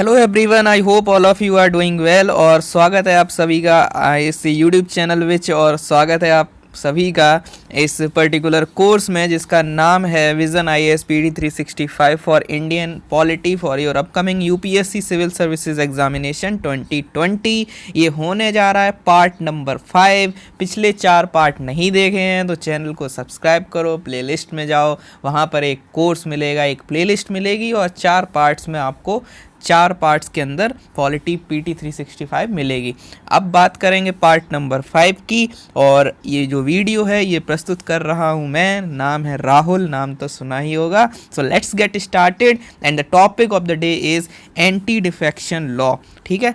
Hello everyone, I hope all of you are doing well. और स्वागत है आप सभी का इस यूट्यूब चैनल विच, और स्वागत है आप सभी का इस पर्टिकुलर कोर्स में जिसका नाम है vision IAS PD 365 for Indian polity for your upcoming UPSC civil services examination 2020। ये होने जा रहा है पार्ट नंबर 5। पिछले 4 पार्ट नहीं देखे हैं तो चैनल को सब्सक्राइब करो, प्लेलिस्ट में जाओ, वहाँ पर एक कोर्स मिलेगा, एक प्लेलिस्ट मिलेगी और 4 पार्ट्स में आपको 4 पार्ट्स के अंदर पॉलिटी PT 365 मिलेगी। अब बात करेंगे पार्ट नंबर 5 की, और ये जो वीडियो है ये प्रस्तुत कर रहा हूँ मैं। नाम है राहुल, नाम तो सुना ही होगा। So let's get started and the topic of the day is anti defection law. ठीक है,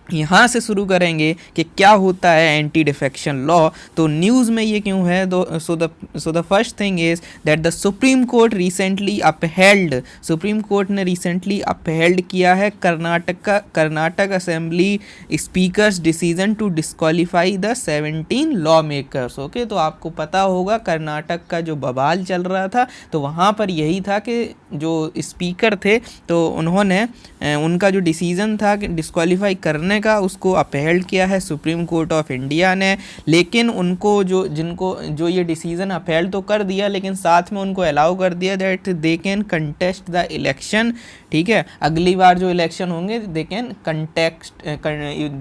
यहाँ से शुरू करेंगे कि क्या होता है एंटी डिफेक्शन लॉ। तो न्यूज़ में ये क्यों है? So the first thing is that the supreme court recently upheld, supreme court ने रिसेंटली अपहेल्ड किया है Karnataka assembly speaker's decision to disqualify the 17 law makers. Okay, तो आपको पता होगा कर्नाटक का जो बवाल चल रहा था तो वहाँ पर यही था कि जो स्पीकर थे तो उन्होंने उनका जो डिसीज़न था कि डिस्क्वालीफाई करने का, उसको अपहेल्ड किया है सुप्रीम कोर्ट ऑफ इंडिया ने। लेकिन उनको जो ये डिसीज़न अपहेल्ड तो कर दिया, लेकिन साथ में उनको अलाउ कर दिया that they can contest the election. ठीक है, अगली बार जो इलेक्शन होंगे they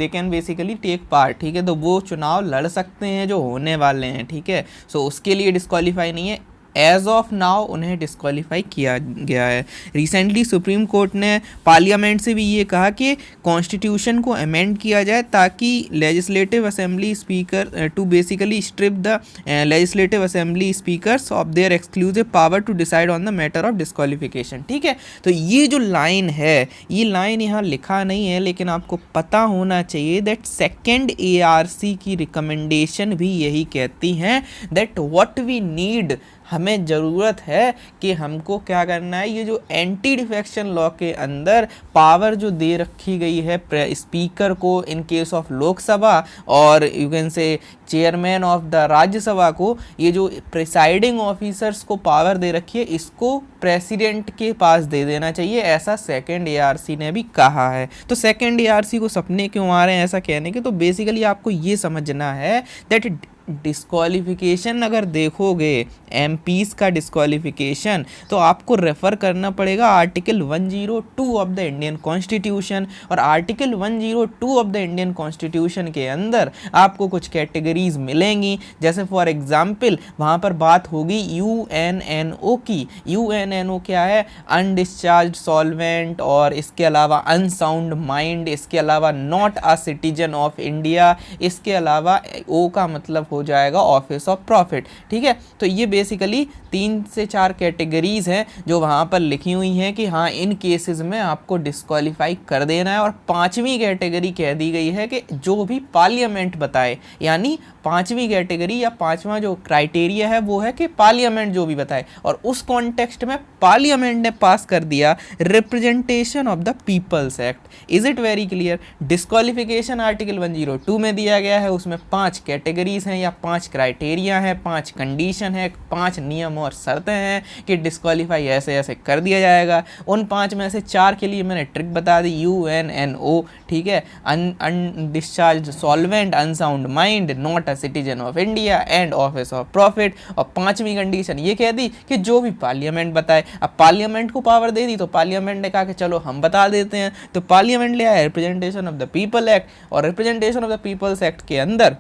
can basically take part. ठीक है, तो वो चुनाव लड़ सकते हैं जो होने वाले हैं। ठीक है, सो उसके लिए डिस्क्वालीफाई नहीं है, एज ऑफ नाउ उन्हें डिस्क्वालीफाई किया गया है। रिसेंटली सुप्रीम कोर्ट ने पार्लियामेंट से भी ये कहा कि कॉन्स्टिट्यूशन को अमेंड किया जाए ताकि legislative assembly speaker to basically strip the legislative assembly speakers of their exclusive power to decide on the matter of disqualification. ठीक है, तो ये जो लाइन है, ये लाइन यहाँ लिखा नहीं है, लेकिन आपको पता होना चाहिए दैट सेकेंड ARC की रिकमेंडेशन भी यही कहती हैं दैट व्हाट वी नीड, हमें ज़रूरत है कि हमको क्या करना है, ये जो एंटी डिफेक्शन लॉ के अंदर पावर जो दे रखी गई है स्पीकर को इन केस ऑफ लोकसभा और you can say chairman of the Rajya Sabha को, ये जो प्रिसाइडिंग ऑफिसर्स को पावर दे रखी है इसको प्रेसिडेंट के पास दे देना चाहिए, ऐसा सेकेंड ARC ने भी कहा है। तो सेकेंड ARC को सपने क्यों आ रहे हैं ऐसा कहने के? तो बेसिकली आपको ये समझना है दैट डिस्क्वालिफिकेशन अगर देखोगे MPs का डिस्क्वालिफिकेशन, तो आपको रेफ़र करना पड़ेगा article 102 of the Indian constitution. और article 102 of the Indian constitution के अंदर आपको कुछ कैटेगरीज मिलेंगी, जैसे फॉर एग्जांपल वहाँ पर बात होगी UNNO की। UNNO क्या है? अनडिस्चार्ज सॉल्वेंट, और इसके अलावा अनसाउंड माइंड, इसके अलावा not a citizen of India, इसके अलावा O का मतलब हो जाएगा ऑफिस ऑफ प्रॉफिट। ठीक है, तो ये बेसिकली 3 से 4 कैटेगरीज हैं जो वहाँ पर लिखी हुई हैं कि हाँ इन केसेस में आपको डिस्क्वालीफाई कर देना है। और 5वीं कैटेगरी कह दी गई है कि जो भी पार्लियामेंट बताए, यानी 5वीं कैटेगरी या 5वां जो क्राइटेरिया है वो है कि पार्लियामेंट जो भी बताए, और उस कॉन्टेक्स्ट में पार्लियामेंट ने पास कर दिया representation of the peoples act. Is it very clear? Disqualification article 102 में दिया गया है, उसमें 5 कैटेगरीज हैं या 5 क्राइटेरिया हैं, 5 कंडीशन है, 5 नियम और शर्तें हैं कि डिस्क्वालीफाई ऐसे ऐसे कर दिया जाएगा। उन 5 में से 4 के लिए मैंने ट्रिक बता दी, UNNO। ठीक है, undischarged solvent, unsound mind, not a citizen of India and office of profit. और 5वीं कंडीशन ये कह दी कि जो भी पार्लियामेंट बताए। अब पार्लियामेंट को पावर दे दी तो पार्लियामेंट ने कहा कि चलो हम बता देते हैं, तो पार्लियामेंट ले आया representation of the people act. और representation of the peoples act के अंदर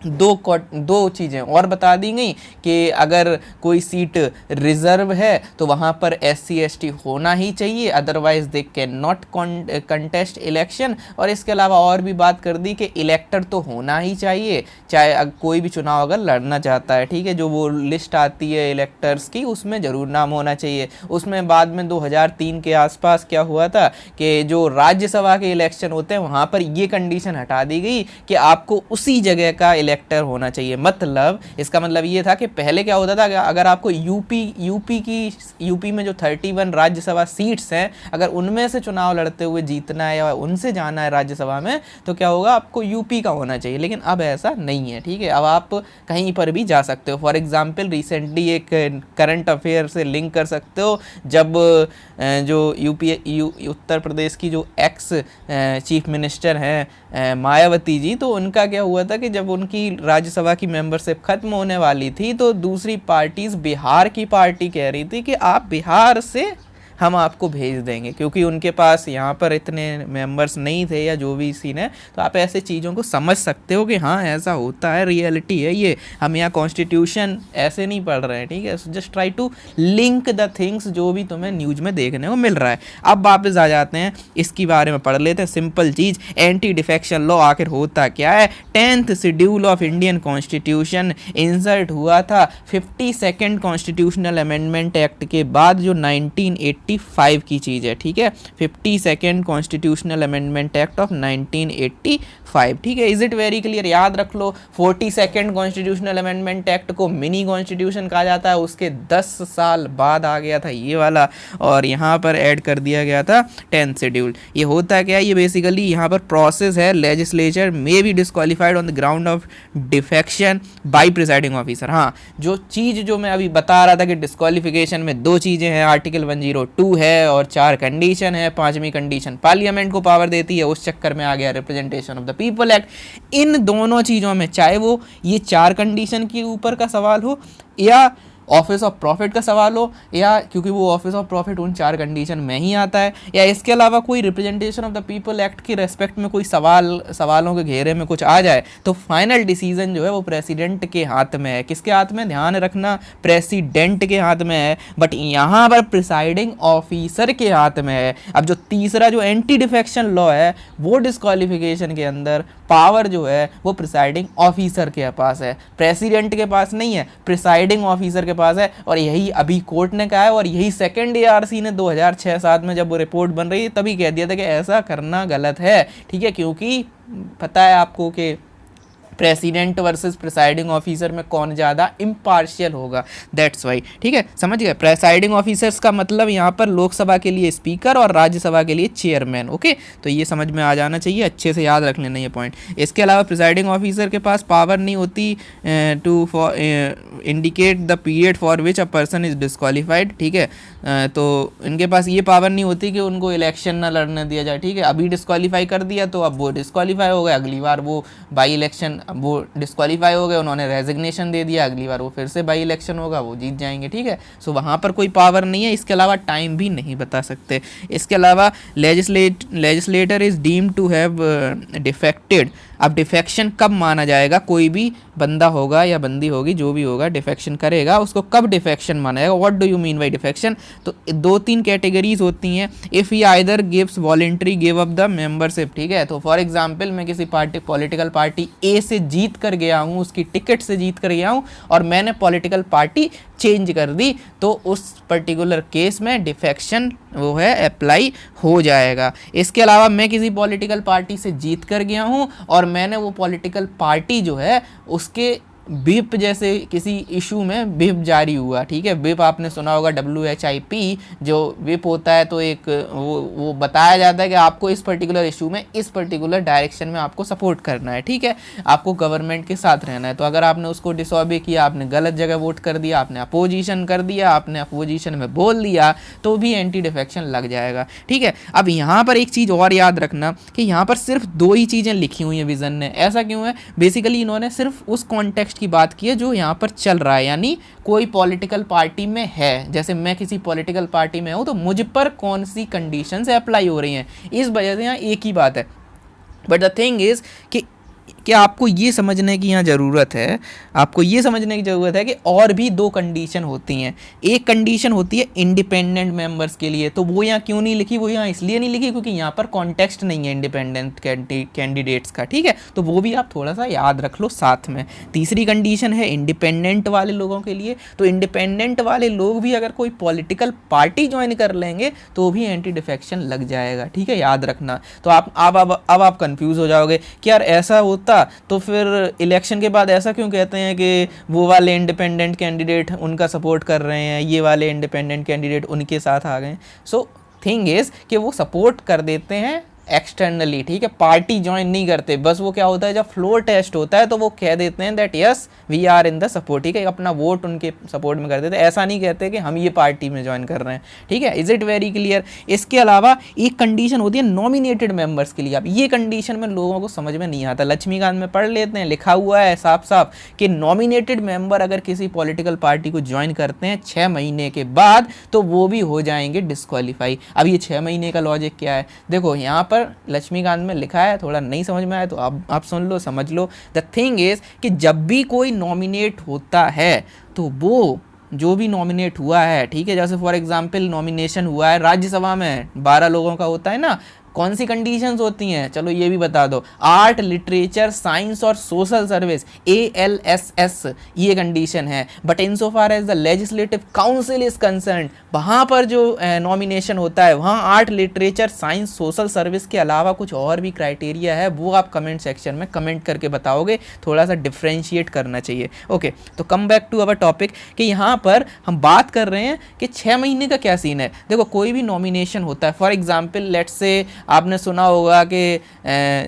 दो चीज़ें और बता दी गई कि अगर कोई सीट रिजर्व है तो वहाँ पर SC ST होना ही चाहिए, otherwise they can not contest election. और इसके अलावा और भी बात कर दी कि इलेक्टर तो होना ही चाहिए, चाहे कोई भी चुनाव अगर लड़ना चाहता है। ठीक है, जो वो लिस्ट आती है इलेक्टर्स की उसमें ज़रूर नाम होना चाहिए। उसमें बाद में 2003 के आसपास क्या हुआ था कि जो राज्यसभा के इलेक्शन होते हैं वहाँ पर ये कंडीशन हटा दी गई कि आपको उसी जगह का इलेक्टर होना चाहिए। मतलब इसका मतलब ये था कि पहले क्या होता था कि अगर आपको यूपी में जो 31 राज्यसभा सीट्स हैं, अगर उनमें से चुनाव लड़ते हुए जीतना है या उनसे जाना है राज्यसभा में, तो क्या होगा, आपको यूपी का होना चाहिए। लेकिन अब ऐसा नहीं है, ठीक है। अब आप कहीं पर भी जा सकते हो। फॉर एग्जाम्पल रिसेंटली एक करंट अफेयर से लिंक कर सकते हो, जब जो उत्तर प्रदेश की जो एक्स चीफ मिनिस्टर हैं मायावती जी, तो उनका क्या हुआ था कि जब उनकी राज्यसभा की मेंबरशिप खत्म होने वाली थी, तो दूसरी पार्टीज, बिहार की पार्टी कह रही थी कि आप बिहार से हम आपको भेज देंगे, क्योंकि उनके पास यहाँ पर इतने मेंबर्स नहीं थे या जो भी सीन है। तो आप ऐसे चीज़ों को समझ सकते हो कि हाँ ऐसा होता है, रियलिटी है ये। हम यहाँ कॉन्स्टिट्यूशन ऐसे नहीं पढ़ रहे हैं, ठीक है। Just try to link the things जो भी तुम्हें न्यूज में देखने को मिल रहा है। अब वापस आ जाते हैं, इसके बारे में पढ़ लेते हैं। सिंपल चीज़, एंटी डिफेक्शन लॉ आखिर होता क्या है। 10th schedule of Indian constitution insert हुआ था 52nd कॉन्स्टिट्यूशनल अमेंडमेंट एक्ट के बाद, जो 1985 की चीज़ है, ठीक है। 52nd constitutional amendment act of 1985, ठीक है। Is it very clear? याद रख लो, 42nd कॉन्स्टिट्यूशनल अमेंडमेंट एक्ट को मिनी कॉन्स्टिट्यूशन कहा जाता है। उसके 10 साल बाद आ गया था ये वाला, और यहाँ पर ऐड कर दिया गया था 10th शेड्यूल। ये होता क्या है, ये बेसिकली यहाँ पर प्रोसेस है, legislature may be disqualified on the ground of defection by presiding officer. हाँ, जो चीज़ जो मैं अभी बता रहा था कि डिस्क्वालिफिकेशन में 2 चीज़ें हैं, आर्टिकल 102 है और 4 कंडीशन है। 5वीं कंडीशन पार्लियामेंट को पावर देती है, उस चक्कर में आ गया representation of the people act. इन दोनों चीज़ों में, चाहे वो ये 4 कंडीशन के ऊपर का सवाल हो या ऑफिस ऑफ प्रॉफिट का सवाल हो, या क्योंकि वो ऑफिस ऑफ प्रॉफिट उन 4 कंडीशन में ही आता है, या इसके अलावा कोई representation of the people act की रेस्पेक्ट में कोई सवालों के घेरे में कुछ आ जाए, तो फाइनल डिसीजन जो है वो प्रेसिडेंट के हाथ में है। किसके हाथ में? ध्यान रखना, प्रेसिडेंट के हाथ में है, बट यहाँ पर प्रिसाइडिंग ऑफिसर के हाथ में है। अब जो तीसरा जो एंटी डिफेक्शन लॉ है, वो डिस्क्वालिफिकेशन के अंदर पावर जो है वो प्रिसाइडिंग ऑफिसर के पास है, प्रेसिडेंट के पास नहीं है, प्रिसाइडिंग ऑफिसर के पास है। और यही अभी कोर्ट ने कहा है, और यही सेकंड एआरसी ने 2006-07 में जब वो रिपोर्ट बन रही तभी कह दिया था कि ऐसा करना गलत है, ठीक है। क्योंकि पता है आपको कि प्रेसिडेंट वर्सेस प्रिसाइडिंग ऑफिसर में कौन ज़्यादा इम्पार्शियल होगा, दैट्स वाई, ठीक है। समझ गए? प्रिसाइडिंग ऑफिसर्स का मतलब यहाँ पर लोकसभा के लिए स्पीकर और राज्यसभा के लिए चेयरमैन, ओके। तो ये समझ में आ जाना चाहिए, अच्छे से याद रख लेना ये पॉइंट। इसके अलावा प्रिसाइडिंग ऑफिसर के पास पावर नहीं होती to for indicate the period for which a person is disqualified, ठीक है। तो इनके पास ये पावर नहीं होती कि उनको इलेक्शन ना लड़ने दिया जाए, ठीक है। अभी डिस्क्वालीफाई कर दिया तो अब वो डिस्क्वालीफाई हो गए, अगली बार वो बाई इलेक्शन, वो डिस्क्वालीफाई हो गए, उन्होंने रेजिग्नेशन दे दिया, अगली बार वो फिर से बाई इलेक्शन होगा, वो जीत जाएंगे, ठीक है। सो वहाँ पर कोई पावर नहीं है। इसके अलावा टाइम भी नहीं बता सकते। इसके अलावा legislator is deemed to have defected. अब डिफेक्शन कब माना जाएगा? कोई भी बंदा होगा या बंदी होगी, जो भी होगा डिफेक्शन करेगा, उसको कब डिफेक्शन माना जाएगा? What do you mean by defection? तो 2-3 कैटेगरीज होती हैं। If he either gives voluntary give up the membership, ठीक है। तो फॉर एग्जांपल मैं किसी पॉलिटिकल पार्टी ए से जीत कर गया हूँ, उसकी टिकट से जीत कर गया हूँ, और मैंने पॉलिटिकल पार्टी चेंज कर दी, तो उस पर्टिकुलर केस में डिफेक्शन वो है अप्लाई हो जाएगा। इसके अलावा मैं किसी पॉलिटिकल पार्टी से जीत कर गया हूँ और मैंने वो पॉलिटिकल पार्टी जो है उसके विप जैसे किसी इशू में विप जारी हुआ, ठीक है। विप आपने सुना होगा, WHIP जो विप होता है, तो एक वो बताया जाता है कि आपको इस पर्टिकुलर इशू में इस पर्टिकुलर डायरेक्शन में आपको सपोर्ट करना है, ठीक है। आपको गवर्नमेंट के साथ रहना है। तो अगर आपने उसको डिसऑबे किया, आपने गलत जगह वोट कर दिया, आपने अपोजिशन कर दिया, आपने अपोजिशन में बोल दिया, तो भी एंटी डिफेक्शन लग जाएगा, ठीक है। अब यहाँ पर एक चीज़ और याद रखना कि यहाँ पर सिर्फ 2 ही चीज़ें लिखी हुई हैं विज़न ने। ऐसा क्यों है? बेसिकली इन्होंने सिर्फ उस कॉन्टेक्स्ट की बात की है जो यहाँ पर चल रहा है, यानी कोई पॉलिटिकल पार्टी में है। जैसे मैं किसी पॉलिटिकल पार्टी में हूँ, तो मुझ पर कौन सी कंडीशन से अप्लाई हो रही हैं, इस वजह से यहाँ एक ही बात है। बट द थिंग इज़ कि क्या आपको ये समझने की यहाँ ज़रूरत है, आपको ये समझने की ज़रूरत है कि और भी 2 कंडीशन होती हैं। एक कंडीशन होती है इंडिपेंडेंट मेंबर्स के लिए, तो वो यहाँ क्यों नहीं लिखी? वो यहाँ इसलिए नहीं लिखी क्योंकि यहाँ पर कॉन्टेक्स्ट नहीं है इंडिपेंडेंट कैंडिडेट्स का, ठीक है। तो वो भी आप थोड़ा सा याद रख लो साथ में। तीसरी कंडीशन है इंडिपेंडेंट वाले लोगों के लिए, तो इंडिपेंडेंट वाले लोग भी अगर कोई पॉलिटिकल पार्टी ज्वाइन कर लेंगे तो भी एंटी डिफेक्शन लग जाएगा, ठीक है, याद रखना। तो अब आप कंफ्यूज हो जाओगे कि यार ऐसा होता होता तो फिर इलेक्शन के बाद ऐसा क्यों कहते हैं कि वो वाले इंडिपेंडेंट कैंडिडेट उनका सपोर्ट कर रहे हैं, ये वाले इंडिपेंडेंट कैंडिडेट उनके साथ आ गए। सो थिंग इज़ कि वो सपोर्ट कर देते हैं एक्सटर्नली, ठीक है, पार्टी ज्वाइन नहीं करते। बस वो क्या होता है, जब फ्लोर टेस्ट होता है तो वो कह देते हैं that yes we are in the support, ठीक है, अपना वोट उनके सपोर्ट में कर देते हैं। ऐसा नहीं कहते कि हम ये पार्टी में ज्वाइन कर रहे हैं, ठीक है। Is it very clear? इसके अलावा एक कंडीशन होती है नॉमिनेटेड मेंबर्स के लिए। अब ये कंडीशन में लोगों को समझ में नहीं आता, लक्ष्मीकांत में पढ़ लेते हैं, लिखा हुआ है साफ साफ कि नॉमिनेटेड मेंबर अगर किसी पॉलिटिकल पार्टी को ज्वाइन करते हैं 6 महीने के बाद तो वो भी हो जाएंगे डिस्क्वालीफाई। अब ये 6 महीने का लॉजिक क्या है, देखो यहाँ पर लक्ष्मीकांत में लिखा है, थोड़ा नहीं समझ में आया तो आप सुन लो, समझ लो। द थिंग इज कि जब भी कोई नॉमिनेट होता है तो वो जो भी नॉमिनेट हुआ है, ठीक है, जैसे फॉर एग्जांपल नॉमिनेशन हुआ है राज्यसभा में 12 लोगों का होता है ना, कौन सी कंडीशंस होती हैं, चलो ये भी बता दो। आर्ट, लिटरेचर, साइंस और सोशल सर्विस, ALSS ये कंडीशन है। But in so far as the legislative council is concerned, वहाँ पर जो नॉमिनेशन होता है वहाँ art, literature, science, social service के अलावा कुछ और भी क्राइटेरिया है, वो आप कमेंट सेक्शन में कमेंट करके बताओगे, थोड़ा सा डिफ्रेंशिएट करना चाहिए। ओके, तो come back to our topic कि यहाँ पर हम बात कर रहे हैं कि 6 महीने का क्या सीन है। देखो कोई भी नॉमिनेशन होता है, फॉर एग्जाम्पल लेट्स से आपने सुना होगा कि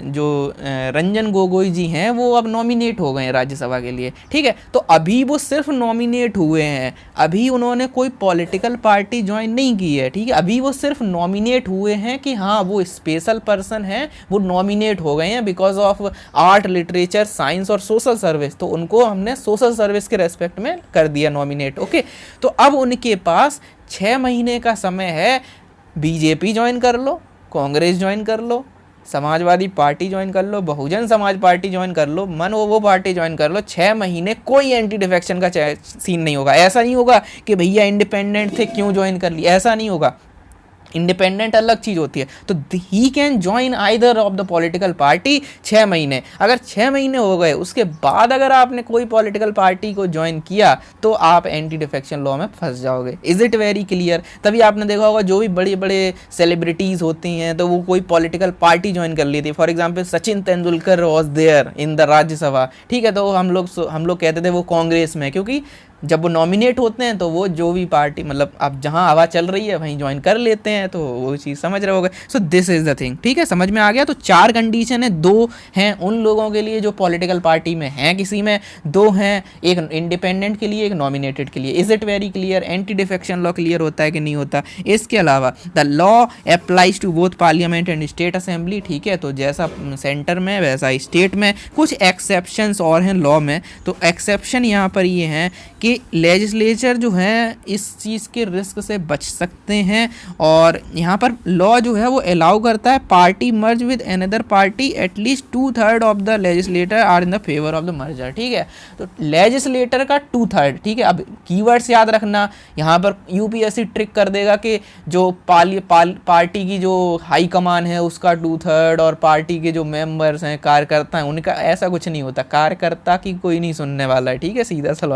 जो रंजन गोगोई जी हैं वो अब नॉमिनेट हो गए हैं राज्यसभा के लिए, ठीक है। तो अभी वो सिर्फ नॉमिनेट हुए हैं, अभी उन्होंने कोई पॉलिटिकल पार्टी ज्वाइन नहीं की है, ठीक है। अभी वो सिर्फ नॉमिनेट हुए हैं कि हाँ वो स्पेशल पर्सन हैं, वो नॉमिनेट हो गए हैं because of art, literature, science और सोशल सर्विस, तो उनको हमने सोशल सर्विस के रेस्पेक्ट में कर दिया नॉमिनेट। ओके, तो अब उनके पास 6 महीने का समय है, बीजेपी ज्वाइन कर लो, कांग्रेस ज्वाइन कर लो, समाजवादी पार्टी ज्वाइन कर लो, बहुजन समाज पार्टी ज्वाइन कर लो, मन वो पार्टी ज्वाइन कर लो। 6 महीने कोई एंटी डिफेक्शन का सीन नहीं होगा। ऐसा नहीं होगा कि भैया इंडिपेंडेंट थे क्यों ज्वाइन कर लिया, ऐसा नहीं होगा। इंडिपेंडेंट अलग चीज़ होती है, तो he can join either of the political party 6 महीने। अगर 6 महीने हो गए उसके बाद अगर आपने कोई पॉलिटिकल पार्टी को ज्वाइन किया तो आप एंटी डिफेक्शन लॉ में फंस जाओगे। Is it very clear? तभी आपने देखा होगा जो भी बड़े बड़े सेलिब्रिटीज़ होती हैं तो वो कोई पॉलिटिकल पार्टी ज्वाइन कर ली थी। For example Sachin Tendulkar was there in the Rajya Sabha, ठीक है, तो हम लोग कहते थे वो कांग्रेस में, क्योंकि जब वो नॉमिनेट होते हैं तो वो जो भी पार्टी मतलब अब जहाँ हवा चल रही है वहीं ज्वाइन कर लेते हैं, तो वो चीज़ समझ रहे होगे। So this is the thing, ठीक है, समझ में आ गया। तो 4 कंडीशन है, 2 हैं उन लोगों के लिए जो पॉलिटिकल पार्टी में हैं किसी में, 2 हैं एक इंडिपेंडेंट के लिए, एक नॉमिनेटेड के लिए। Is it very clear? Anti defection law clear होता है कि नहीं होता? इसके अलावा the law applies to both parliament and state assembly, ठीक है, तो जैसा सेंटर में वैसा स्टेट में। कुछ एक्सेप्शंस और हैं लॉ में, तो एक्सेप्शन यहाँ पर ये हैं कि लेजिस्लेचर जो है इस चीज़ के रिस्क से बच सकते हैं, और यहाँ पर लॉ जो है वो अलाउ करता है party merge with another party at least 2/3 of the legislator are in the favour of the merger, ठीक है। तो लेजिस्लेटर का 2/3, ठीक है। अब कीवर्ड्स याद रखना, यहाँ पर यूपीएससी ट्रिक कर देगा कि जो पार्टी की जो हाई कमान है उसका 2/3 और पार्टी के जो मेंबर्स हैं, कार्यकर्ता हैं, उनका, ऐसा कुछ नहीं होता। कार्यकर्ता की कोई नहीं सुनने वाला है, ठीक है, सीधा सा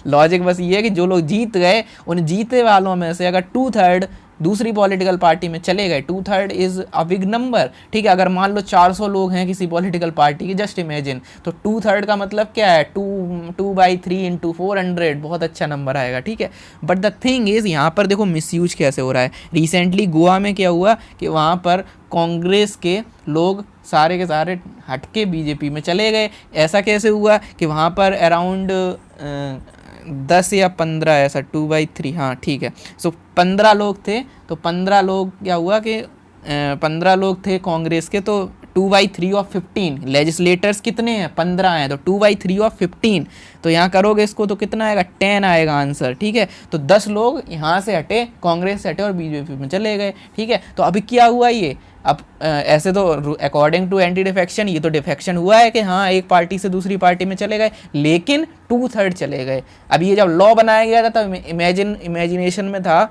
लॉजिक बस ये है कि जो लोग जीत गए उन जीते वालों में से अगर 2/3 दूसरी पॉलिटिकल पार्टी में चले गए, 2/3 इज़ अ बिग नंबर, ठीक है। अगर मान लो 400 लोग हैं किसी पॉलिटिकल पार्टी के, जस्ट इमेजिन, तो 2/3 का मतलब क्या है, 2/3 × 400, बहुत अच्छा नंबर आएगा, ठीक है। बट द थिंग इज़ यहाँ पर देखो मिसयूज कैसे हो रहा है। रिसेंटली गोवा में क्या हुआ कि वहाँ पर कांग्रेस के लोग सारे के सारे हट के बीजेपी में चले गए। ऐसा कैसे हुआ कि वहाँ पर अराउंड 10 या 15 ऐसा 2/3, हाँ ठीक है। सो 15 लोग थे, तो 15 लोग क्या हुआ कि 15 लोग थे कांग्रेस के, तो 2/3 ऑफ 15 लेजिस्लेटर्स कितने हैं, 15 हैं, तो 2/3 ऑफ 15, तो यहाँ करोगे इसको तो कितना आएगा, 10 आएगा आंसर, ठीक है। तो 10 लोग यहाँ से हटे, कांग्रेस से हटे और बीजेपी में चले गए, ठीक है। तो अभी क्या हुआ ये, अब ऐसे तो अकॉर्डिंग टू एंटी डिफेक्शन ये तो डिफेक्शन हुआ है कि हाँ एक पार्टी से दूसरी पार्टी में चले गए, लेकिन 2/3 चले गए। अब ये जब लॉ बनाया गया था तब इमेजिनेशन में था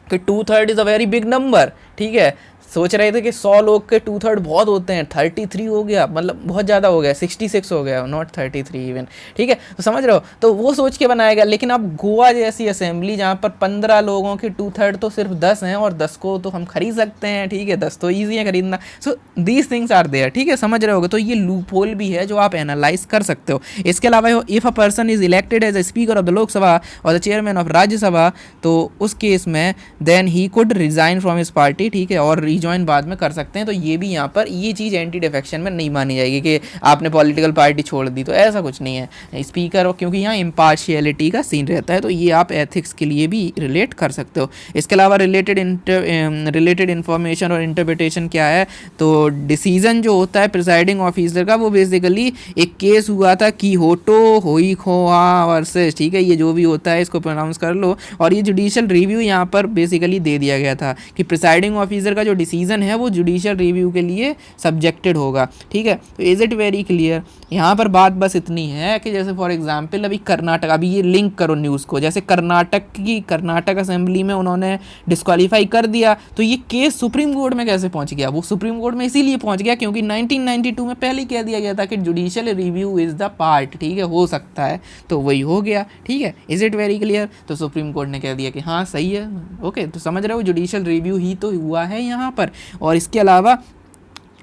कि 2/3 is a very big number, ठीक है। सोच रहे थे कि 100 लोग के 2/3 बहुत होते हैं, 33 हो गया, मतलब बहुत ज़्यादा हो गया, 66 हो गया, नॉट 33 इवन, ठीक है। तो समझ रहे हो, तो वो सोच के बनाया गया। लेकिन अब गोवा जैसी असेंबली जहाँ पर 15 लोगों के 2/3 तो सिर्फ 10 हैं, और 10 को तो हम खरीद सकते हैं, ठीक है, 10 तो ईजी है खरीदना। So these things are there, ठीक है, समझ रहे होगे। तो ये लूप होल भी है जो आप एनालाइज कर सकते हो। इसके अलावा if a person is elected as a speaker of the Lok Sabha और द चेयरमैन ऑफ राज्यसभा, तो उस केस में then he could resign from his party, ठीक है, और रिजॉइन बाद में कर सकते हैं। तो ये भी यहाँ पर ये चीज़ एंटी डिफेक्शन में नहीं मानी जाएगी कि आपने पॉलिटिकल पार्टी छोड़ दी, तो ऐसा कुछ नहीं है स्पीकर, क्योंकि यहाँ इम्पार्शियलिटी का सीन रहता है। तो ये आप एथिक्स के लिए भी रिलेट कर सकते हो। इसके अलावा रिलेटेड इन्फॉर्मेशन और इंटरप्रिटेशन क्या है, तो डिसीजन जो होता है प्रिसाइडिंग ऑफिसर का, वो बेसिकली एक केस हुआ था कीहोटो होई खोआ वर्सेस, ठीक है, ये जो भी होता है इसको प्रोनाउंस कर लो। और ये जुडिशियल रिव्यू यहाँ पर बेसिकली दे दिया गया था कि प्रिसाइडिंग ऑफिसर का जो डिसीजन है वो जुडिशियल रिव्यू के लिए सब्जेक्टेड होगा, ठीक है। तो इज़ इट वेरी क्लियर। यहाँ पर बात बस इतनी है कि जैसे फॉर एग्जांपल अभी कर्नाटक, अभी ये लिंक करो न्यूज़ को, जैसे कर्नाटक असेंबली में उन्होंने डिस्क्वालीफाई कर दिया, तो ये केस सुप्रीम कोर्ट में कैसे पहुँच गया? वो सुप्रीम कोर्ट में इसीलिए पहुँच गया क्योंकि 1992 में पहले ही कह दिया गया था कि judicial review is the part, ठीक है, हो सकता है, तो वही हो गया, ठीक है। Is it very clear? तो सुप्रीम कोर्ट ने कह दिया कि हाँ सही है, ओके। तो समझ रहे हो, जुडिशियल रिव्यू ही तो हुआ है यहाँ पर। और इसके अलावा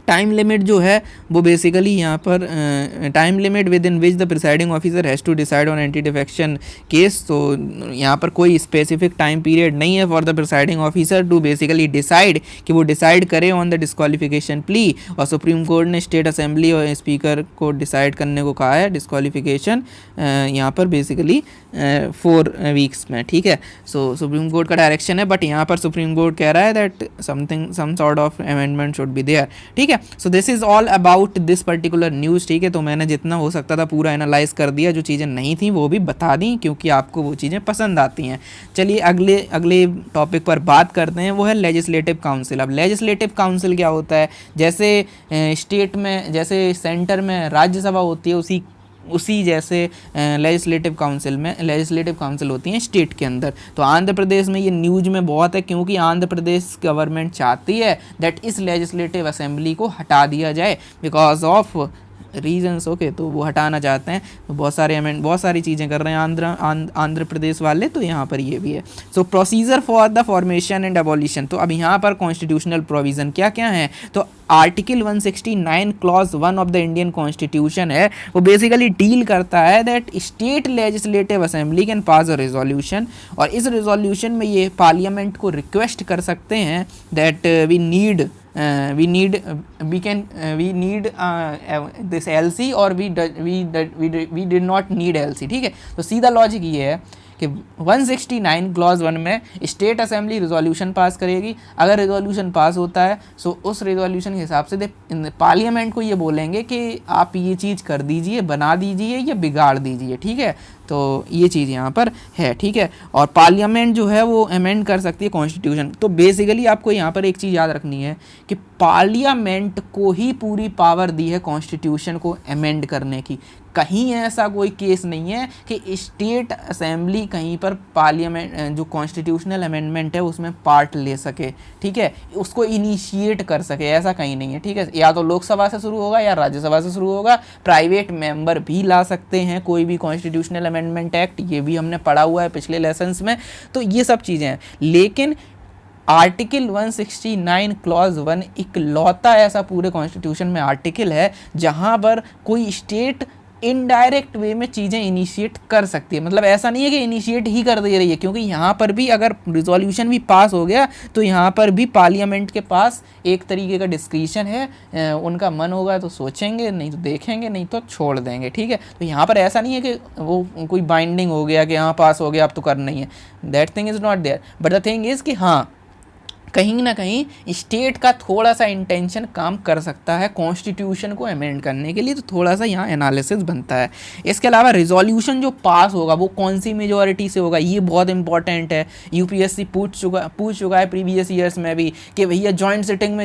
टाइम लिमिट जो है वो बेसिकली यहाँ पर time limit within which the presiding officer has to decide on anti defection case. तो यहाँ पर कोई स्पेसिफिक टाइम पीरियड नहीं है for the presiding officer to basically decide, कि वो डिसाइड करे ऑन द डिस्क्वालिफिकेशन प्ली। और सुप्रीम कोर्ट ने स्टेट असेंबली और स्पीकर को डिसाइड करने को कहा है डिस्क्वालिफिकेशन यहाँ पर बेसिकली 4 वीक्स में, ठीक है। सो सुप्रीम कोर्ट का डायरेक्शन है, बट यहाँ पर सुप्रीम कोर्ट कह रहा है that some sort of amendment should be there, ठीक है। So this is all about this particular news, ठीक है। तो मैंने जितना हो सकता था पूरा एनालाइज कर दिया, जो चीज़ें नहीं थी वो भी बता दी, क्योंकि आपको वो चीज़ें पसंद आती हैं। चलिए अगले टॉपिक पर बात करते हैं, वो है लेजिस्लेटिव काउंसिल। अब लेजिस्लेटिव काउंसिल क्या होता है? जैसे स्टेट में, जैसे सेंटर में राज्यसभा होती है, उसी जैसे लेजिस्लेटिव काउंसिल होती हैं स्टेट के अंदर। तो आंध्र प्रदेश में ये न्यूज़ में बहुत है, क्योंकि आंध्र प्रदेश गवर्नमेंट चाहती है दैट इस लेजिस्लेटिव असेंबली को हटा दिया जाए बिकॉज ऑफ रीजन्स, ओके। तो वो हटाना चाहते हैं, तो बहुत सारी चीज़ें कर रहे हैं आंध्र प्रदेश वाले, तो यहाँ पर ये भी है। So procedure for the formation and abolition, तो अब यहाँ पर कॉन्स्टिट्यूशनल प्रोविज़न क्या क्या है? तो article 169 clause 1 of the Indian constitution है, वो बेसिकली डील करता है that state legislative assembly can pass a resolution, और इस रेजोल्यूशन में ये पार्लियामेंट को रिक्वेस्ट कर सकते हैं that we need this LC और we did not need LC, ठीक है। तो सीधा लॉजिक ये है कि 169 क्लॉज 1 में स्टेट असेंबली रिजोल्यूशन पास करेगी। अगर रिजोल्यूशन पास होता है सो उस रिजोल्यूशन के हिसाब से पार्लियामेंट को ये बोलेंगे कि आप ये चीज़ कर दीजिए, बना दीजिए या बिगाड़ दीजिए, ठीक है। तो ये चीज़ यहाँ पर है, ठीक है। और पार्लियामेंट जो है वो अमेंड कर सकती है कॉन्स्टिट्यूशन। तो बेसिकली आपको यहाँ पर एक चीज़ याद रखनी है कि पार्लियामेंट को ही पूरी पावर दी है कॉन्स्टिट्यूशन को अमेंड करने की। कहीं ऐसा कोई केस नहीं है कि स्टेट असेंबली कहीं पर पार्लियामेंट जो कॉन्स्टिट्यूशनल अमेंडमेंट है उसमें पार्ट ले सके, ठीक है, उसको इनिशिएट कर सके, ऐसा कहीं नहीं है, ठीक है। या तो लोकसभा से शुरू होगा या राज्यसभा से शुरू होगा। प्राइवेट मेंबर भी ला सकते हैं कोई भी कॉन्स्टिट्यूशनल अमेंडमेंट एक्ट, ये भी हमने पढ़ा हुआ है पिछले लेसन्स में। तो ये सब चीज़ें हैं, लेकिन आर्टिकल 169 क्लॉज 1 इकलौता ऐसा पूरे कॉन्स्टिट्यूशन में आर्टिकल है जहाँ पर कोई स्टेट इनडायरेक्ट वे में चीज़ें इनिशिएट कर सकती है। मतलब ऐसा नहीं है कि इनिशिएट ही कर दे रही है, क्योंकि यहाँ पर भी अगर रिजोल्यूशन भी पास हो गया तो यहाँ पर भी पार्लियामेंट के पास एक तरीके का डिस्क्रिशन है, उनका मन होगा तो सोचेंगे, नहीं तो देखेंगे, नहीं तो छोड़ देंगे, ठीक है। तो यहाँ पर ऐसा नहीं है कि वो कोई बाइंडिंग हो गया कि हाँ पास हो गया अब तो करना ही है, that thing is not there. But the thing is कि हाँ कहीं ना कहीं स्टेट का थोड़ा सा इंटेंशन काम कर सकता है कॉन्स्टिट्यूशन को अमेंड करने के लिए, तो थोड़ा सा यहाँ एनालिसिस बनता है। इसके अलावा रिजोल्यूशन जो पास होगा वो कौन सी मेजॉरिटी से होगा, ये बहुत इंपॉर्टेंट है। यूपीएससी पूछ चुका है प्रीवियस ईयर्स में भी कि भैया जॉइंट सिटिंग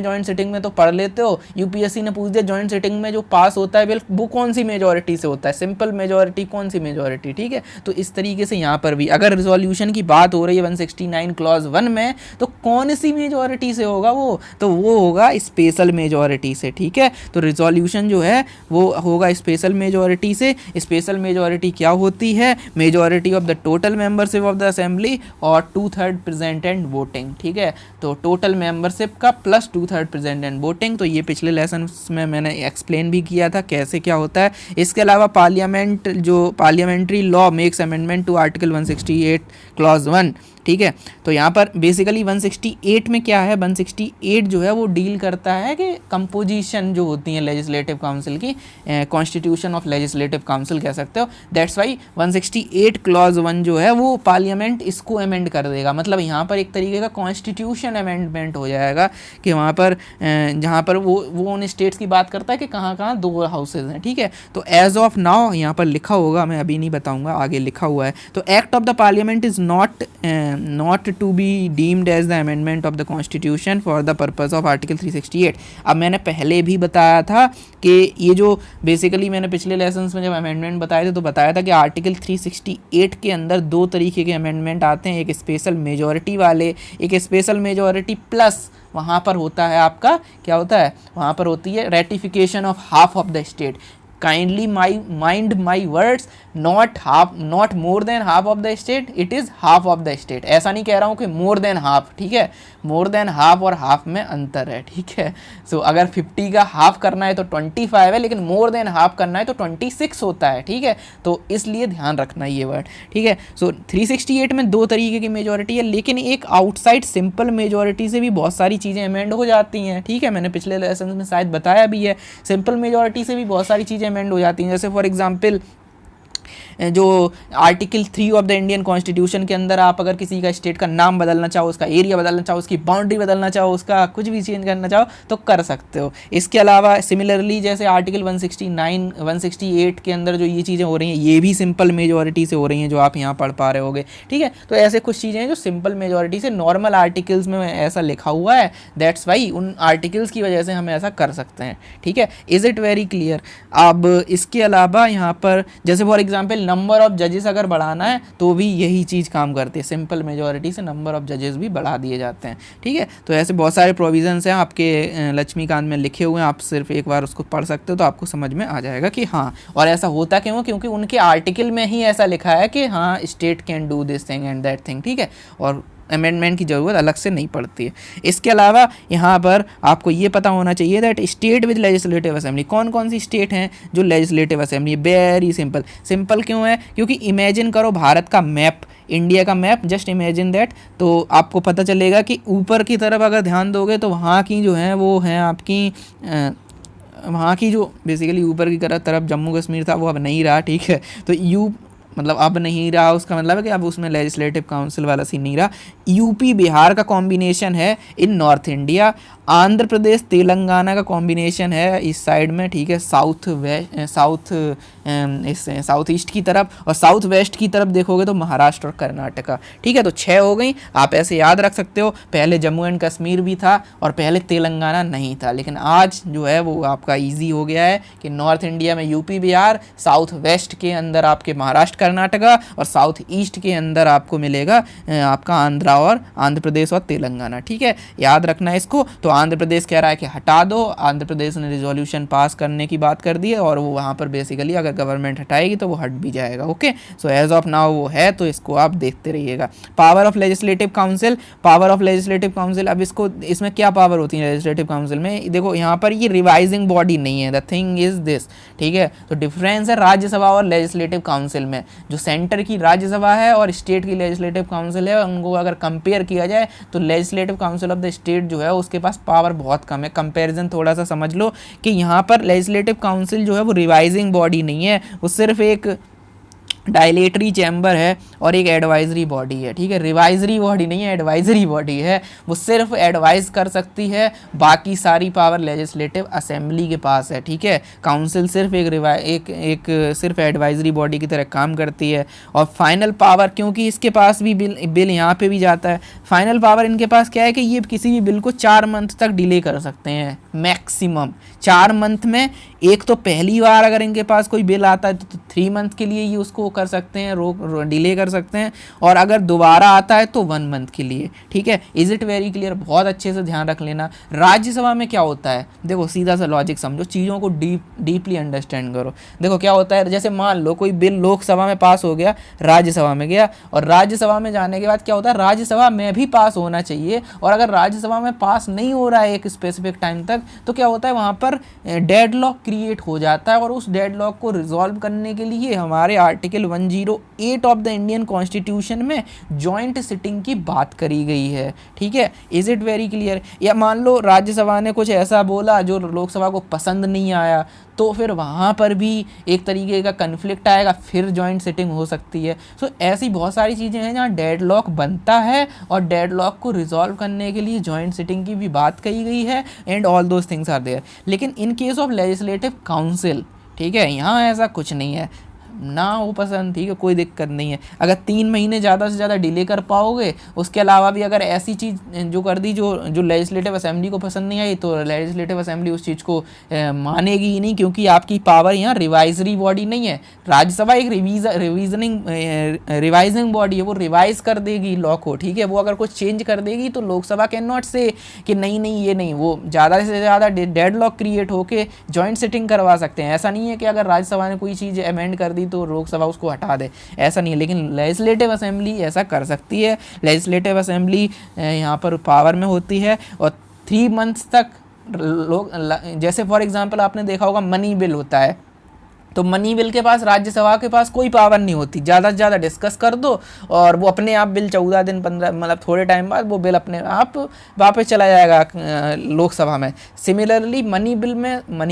में तो पढ़ लेते हो, यूपीएससी ने पूछ दिया जॉइंट सिटिंग में जो पास होता है बिल वो कौन सी मेजॉरिटी से होता है, सिंपल मेजॉरिटी कौन सी मेजॉरिटी, ठीक है। तो इस तरीके से यहाँ पर भी अगर रिजोल्यूशन की बात हो रही है 169 क्लॉज 1 में, तो कौन सी मेजॉरिटी से होगा तो वो होगा स्पेशल मेजॉरिटी से, ठीक है। तो रिजोल्यूशन जो है वो होगा स्पेशल मेजॉरिटी से। स्पेशल मेजॉरिटी क्या होती है? Majority of the total membership of the assembly और 2/3 प्रेजेंट एंड वोटिंग, ठीक है। तो टोटल मेंबरशिप का प्लस 2/3 प्रेजेंट एंड वोटिंग, तो ये पिछले लेसन में मैंने एक्सप्लेन भी किया था कैसे क्या होता है। इसके अलावा पार्लियामेंट जो parliamentary law makes amendment to article 168 clause 1, ठीक है। तो यहाँ पर बेसिकली 168 में क्या है, 168 जो है वो डील करता है कि कंपोजिशन जो होती है लेजिस्लेटिव काउंसिल की, कॉन्स्टिट्यूशन ऑफ लेजिस्लेटिव काउंसिल कह सकते हो। दैट्स वाई 168 क्लॉज 1 जो है वो पार्लियामेंट इसको अमेंड कर देगा। मतलब यहाँ पर एक तरीके का कॉन्स्टिट्यूशन अमेंडमेंट हो जाएगा कि वहाँ पर जहाँ पर वो उन स्टेट्स की बात करता है कि कहाँ कहाँ 2 हाउसेज हैं, ठीक है। तो एज ऑफ नाउ यहाँ पर लिखा होगा, मैं अभी नहीं बताऊँगा, आगे लिखा हुआ है। तो act of the parliament is not to be deemed as the amendment of the constitution for the purpose of article 368। अब मैंने पहले भी बताया था कि ये जो बेसिकली मैंने पिछले लेसन्स में जब अमेंडमेंट बताए थे तो बताया था कि आर्टिकल 368 के अंदर 2 तरीके के अमेंडमेंट आते हैं, एक स्पेशल मेजॉरिटी वाले, एक स्पेशल मेजॉरिटी प्लस वहाँ पर होता है आपका क्या होता है, वहाँ पर होती है ratification of half of the state. Kindly mind my words, not more than half of the state, it is half of the state. ऐसा नहीं कह रहा हूँ कि मोर देन हाफ, ठीक है। मोर देन हाफ और हाफ में अंतर है, ठीक है। सो अगर 50 का हाफ करना है तो 25 है, लेकिन मोर देन हाफ करना है तो 26 होता है, ठीक है। तो इसलिए ध्यान रखना ये वर्ड, ठीक है। सो 368 में 2 तरीके की मेजॉरिटी है, लेकिन एक आउटसाइड सिंपल मेजॉरिटी से भी बहुत सारी चीज़ें अमेंड हो जाती हैं, ठीक है। मैंने पिछले लेसन में शायद बताया भी है, सिंपल मेजॉरिटी से भी बहुत सारी चीज़ें अमेंड हो जाती हैं। जैसे फॉर एग्जांपल जो article 3 of the Indian constitution के अंदर आप अगर किसी का स्टेट का नाम बदलना चाहो, उसका एरिया बदलना चाहो, उसकी बाउंड्री बदलना चाहो, उसका कुछ भी चेंज करना चाहो तो कर सकते हो। इसके अलावा सिमिलरली जैसे आर्टिकल 169 168 के अंदर जो ये चीज़ें हो रही हैं ये भी सिंपल मेजॉरिटी से हो रही हैं, जो आप यहाँ पढ़ पा रहे होगे, ठीक है। तो ऐसे कुछ चीज़ें हैं जो सिंपल मेजॉरिटी से, नॉर्मल आर्टिकल्स में ऐसा लिखा हुआ है, दैट्स वाई उन आर्टिकल्स की वजह से हम ऐसा कर सकते हैं, ठीक है। Is it very clear? अब इसके अलावा यहाँ पर जैसे फॉर एग्जाम्पल नंबर ऑफ जजेस अगर बढ़ाना है तो भी यही चीज़ काम करती है, सिंपल मेजॉरिटी से नंबर ऑफ जजेस भी बढ़ा दिए जाते हैं, ठीक है। तो ऐसे बहुत सारे प्रोविजंस हैं आपके लक्ष्मीकांत में लिखे हुए हैं, आप सिर्फ एक बार उसको पढ़ सकते हो तो आपको समझ में आ जाएगा कि हाँ। और ऐसा होता क्यों? क्योंकि उनके आर्टिकल में ही ऐसा लिखा है कि हाँ state can do this thing and that thing, ठीक है। और अमेंडमेंट की ज़रूरत अलग से नहीं पड़ती है। इसके अलावा यहाँ पर आपको ये पता होना चाहिए that state with legislative assembly, कौन कौन सी स्टेट हैं जो legislative assembly, very simple. Simple क्यों है? क्योंकि इमेजिन करो भारत का मैप, इंडिया का मैप, जस्ट इमेजिन दैट, तो आपको पता चलेगा कि ऊपर की तरफ अगर ध्यान दोगे तो वहाँ की जो है वो है आपकी वहाँ की जो बेसिकली ऊपर की तरफ जम्मू कश्मीर था वो अब नहीं रहा, ठीक है। तो मतलब अब नहीं रहा, उसका मतलब है कि अब उसमें लेजिस्लेटिव काउंसिल वाला सीन नहीं रहा। यूपी बिहार का कॉम्बिनेशन है इन नॉर्थ इंडिया, आंध्र प्रदेश तेलंगाना का कॉम्बिनेशन है इस साइड में, ठीक है, साउथ ईस्ट की तरफ, और साउथ वेस्ट की तरफ देखोगे तो महाराष्ट्र और कर्नाटका, ठीक है। तो 6 हो गई, आप ऐसे याद रख सकते हो। पहले जम्मू एंड कश्मीर भी था और पहले तेलंगाना नहीं था, लेकिन आज जो है वो आपका ईजी हो गया है कि नॉर्थ इंडिया में यूपी बिहार, साउथ वेस्ट के अंदर आपके महाराष्ट्र कर्नाटका, और साउथ ईस्ट के अंदर आपको मिलेगा आपका आंध्र प्रदेश और तेलंगाना, ठीक है। याद रखना है इसको। तो आंध्र प्रदेश कह रहा है कि हटा दो, आंध्र प्रदेश ने रिजोल्यूशन पास करने की बात कर दी है और वो वहाँ पर बेसिकली अगर गवर्नमेंट हटाएगी तो वो हट भी जाएगा, okay. So as of now वो है, तो इसको आप देखते रहिएगा। Power of legislative council, power of legislative council, अब इसमें क्या पावर होती है लेजिस्लेटिव काउंसिल में? देखो यहाँ पर ये रिवाइजिंग बॉडी नहीं है, द थिंग इज दिस, ठीक है। तो डिफरेंस है राज्यसभा और लेजिस्लेटिव काउंसिल में। जो सेंटर की राज्यसभा है और स्टेट की लेजिस्लेटिव काउंसिल है, उनको अगर कंपेयर किया जाए तो legislative council of the state जो है उसके पास पावर बहुत कम है। कंपैरिजन थोड़ा सा समझ लो कि यहाँ पर लेजिस्लेटिव काउंसिल जो है वो रिवाइजिंग बॉडी नहीं है, वो सिर्फ एक डायलेटरी चैम्बर है और एक एडवाइजरी बॉडी है, ठीक है। रिवाइजरी बॉडी नहीं है, एडवाइजरी बॉडी है, वो सिर्फ एडवाइज कर सकती है, बाकी सारी पावर लेजिस्लेटिव असेंबली के पास है, ठीक है। काउंसिल सिर्फ एक सिर्फ एडवाइजरी बॉडी की तरह काम करती है। और फाइनल पावर, क्योंकि इसके पास भी बिल यहाँ पे भी जाता है, फाइनल पावर इनके पास क्या है कि ये किसी भी बिल को 4 मंथ तक डिले कर सकते हैं, मैक्सिमम 4 मंथ में। एक तो पहली बार अगर इनके पास कोई बिल आता है तो 3 मंथ के लिए ये उसको कर सकते हैं, डिले कर सकते हैं, और अगर दोबारा आता है तो 1 मंथ के लिए, ठीक है। Is it very clear? बहुत अच्छे से ध्यान रख लेना। राज्यसभा में क्या होता है, देखो सीधा सा लॉजिक समझो, चीज़ों को डीपली अंडरस्टैंड करो। देखो क्या होता है, जैसे मान लो कोई बिल लोकसभा में पास हो गया, राज्यसभा में गया, और राज्यसभा में जाने के बाद क्या होता है, राज्यसभा में भी पास होना चाहिए, और अगर राज्यसभा में पास नहीं हो रहा है एक स्पेसिफिक टाइम तक, तो क्या होता है, वहाँ पर डेडलॉक क्रिएट हो जाता है, और उस डेडलॉक को रिजॉल्व करने के लिए हमारे article 108 of the Indian constitution में जॉइंट सिटिंग की बात करी गई है, ठीक है। Is it very clear? या मान लो राज्यसभा ने कुछ ऐसा बोला जो लोकसभा को पसंद नहीं आया, तो फिर वहाँ पर भी एक तरीके का कन्फ्लिक्ट आएगा, फिर जॉइंट सिटिंग हो सकती है। सो ऐसी बहुत सारी चीज़ें हैं जहाँ डेडलॉक बनता है, और डेडलॉक को रिजॉल्व करने के लिए जॉइंट सिटिंग की भी बात कही गई है, and all those things are there. लेकिन in case of legislative council, ठीक है, यहाँ ऐसा कुछ नहीं है, ना हो पसंद, ठीक है, कोई दिक्कत नहीं है। अगर 3 महीने ज़्यादा से ज़्यादा डिले कर पाओगे, उसके अलावा भी अगर ऐसी चीज़ जो कर दी जो लेजिस्लेटिव असेंबली को पसंद नहीं आई, तो लेजिस्लेटिव असेंबली उस चीज़ को मानेगी ही नहीं, क्योंकि आपकी पावर यहाँ रिवाइजरी बॉडी नहीं है। राज्यसभा एक रिवाइजिंग बॉडी है, वो रिवाइज कर देगी लॉ को, ठीक है। वो अगर कुछ चेंज कर देगी तो लोकसभा कैन नॉट से कि नहीं ये नहीं, वो ज़्यादा से ज़्यादा डेडलॉक क्रिएट होकर जॉइंट सिटिंग करवा सकते हैं। ऐसा नहीं है कि अगर राज्यसभा ने कोई चीज़ अमेंड कर दी तो लोकसभा उसको हटा दे, ऐसा नहीं है। लेकिन लेजिस्लेटिव असेंबली ऐसा कर सकती है। लेजिस्लेटिव असेंबली यहाँ पर पावर में होती है, और 3 मंथ्स तक लोग, जैसे फॉर एग्जांपल आपने देखा होगा मनी बिल होता है, तो मनी बिल के पास राज्यसभा के पास कोई पावर नहीं होती, ज़्यादा से ज़्यादा डिस्कस कर दो और वो अपने आप बिल 14 दिन 15 मतलब थोड़े टाइम बाद वो बिल अपने आप वापस चला जाएगा लोकसभा में। सिमिलरली मनी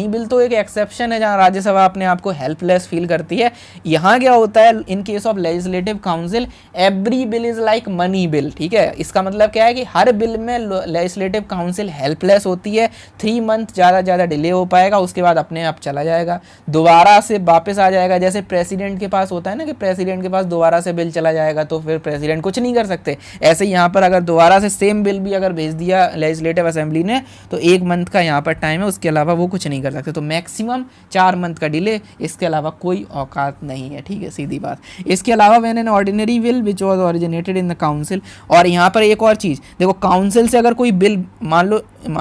बिल तो एक एक्सेप्शन है जहाँ राज्यसभा अपने आप को हेल्पलेस फील करती है। यहाँ क्या होता है, इन case of legislative council every bill is like money bill, ठीक है। इसका मतलब क्या है कि हर बिल में लेजिस्लेटिव काउंसिल हेल्पलेस होती है। 3 मंथ ज़्यादा से ज़्यादा डिले हो पाएगा, उसके बाद अपने आप चला जाएगा, दोबारा से वापस आ जाएगा। जैसे प्रेसिडेंट के पास होता है ना कि प्रेसिडेंट के पास दोबारा से बिल चला जाएगा तो फिर प्रेसिडेंट कुछ नहीं कर सकते, ऐसे यहाँ पर अगर दोबारा से सेम बिल भी अगर भेज दिया लेजिस्लेटिव असेंबली ने तो 1 मंथ का यहाँ पर टाइम है, उसके अलावा वो कुछ नहीं कर सकते। तो मैक्सिमम 4 मंथ का डिले, इसके अलावा कोई औकात नहीं है, ठीक है, सीधी बात। इसके अलावा when an ordinary bill which was originated in the council, और यहाँ पर एक और चीज़ देखो, काउंसिल से अगर कोई बिल मान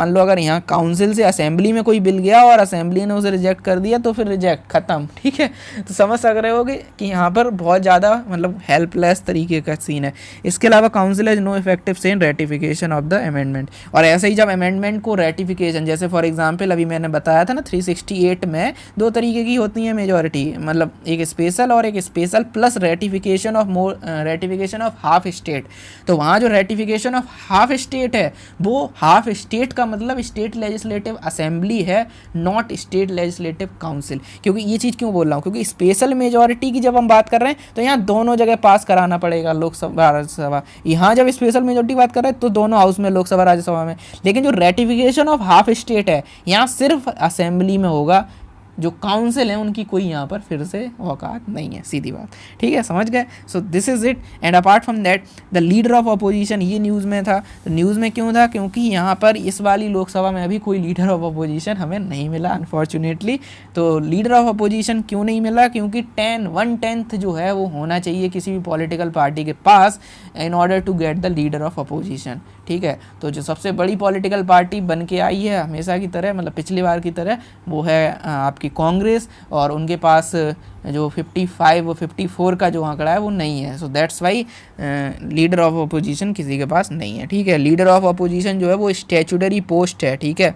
लो अगर यहाँ काउंसिल से असेंबली में कोई बिल गया और असेंबली ने उसे रिजेक्ट कर दिया तो फिर रिजेक्ट खत्म, ठीक है। तो समझ सक रहे होगे कि यहाँ पर बहुत ज़्यादा मतलब हेल्पलेस तरीके का सीन है। इसके अलावा काउंसिल हैज नो इफेक्टिव से इन रेटिफिकेशन ऑफ द अमेंडमेंट, और ऐसे ही जब अमेंडमेंट को रेटिफिकेशन, जैसे फॉर एग्जांपल अभी मैंने बताया था ना 368 में 2 तरीके की होती है मेजॉरिटी, मतलब एक स्पेशल और एक special plus ratification of half state. तो वहाँ जो रेटिफिकेशन ऑफ हाफ स्टेट है वो हाफ स्टेट का मतलब स्टेट लेजिस्लेटिव असेंबली है, नॉट स्टेट लेजिस्लेटिव काउंसिल। क्योंकि ये चीज़ क्यों बोल रहा हूँ, क्योंकि स्पेशल मेजॉरिटी की जब हम बात कर रहे हैं तो यहाँ दोनों जगह पास कराना पड़ेगा, लोकसभा राज्यसभा। यहाँ जब स्पेशल मेजॉरिटी बात कर रहे हैं तो दोनों हाउस में, लोकसभा राज्यसभा में। लेकिन जो रेटिफिकेशन ऑफ हाफ स्टेट है यहाँ सिर्फ असेंबली में होगा, जो काउंसिल है उनकी कोई यहाँ पर फिर से औकात नहीं है, सीधी बात, ठीक है, समझ गए। So this is it. And apart from that the leader of opposition, ये न्यूज़ में था। तो न्यूज़ में क्यों था, क्योंकि यहाँ पर इस वाली लोकसभा में अभी कोई लीडर ऑफ अपोजिशन हमें नहीं मिला अनफॉर्चुनेटली। तो लीडर ऑफ अपोजिशन क्यों नहीं मिला, क्योंकि 1/10 जो है वो होना चाहिए किसी भी पॉलिटिकल पार्टी के पास in order to get the leader of opposition, ठीक है। तो जो सबसे बड़ी पॉलिटिकल पार्टी बन के आई है हमेशा की तरह, मतलब पिछली बार की तरह, वो है आपकी कांग्रेस, और उनके पास जो 54 का जो आंकड़ा है वो नहीं है। So that's why leader of opposition किसी के पास नहीं है, ठीक है। लीडर ऑफ अपोजिशन जो है वो स्टैट्यूटरी पोस्ट है, ठीक है।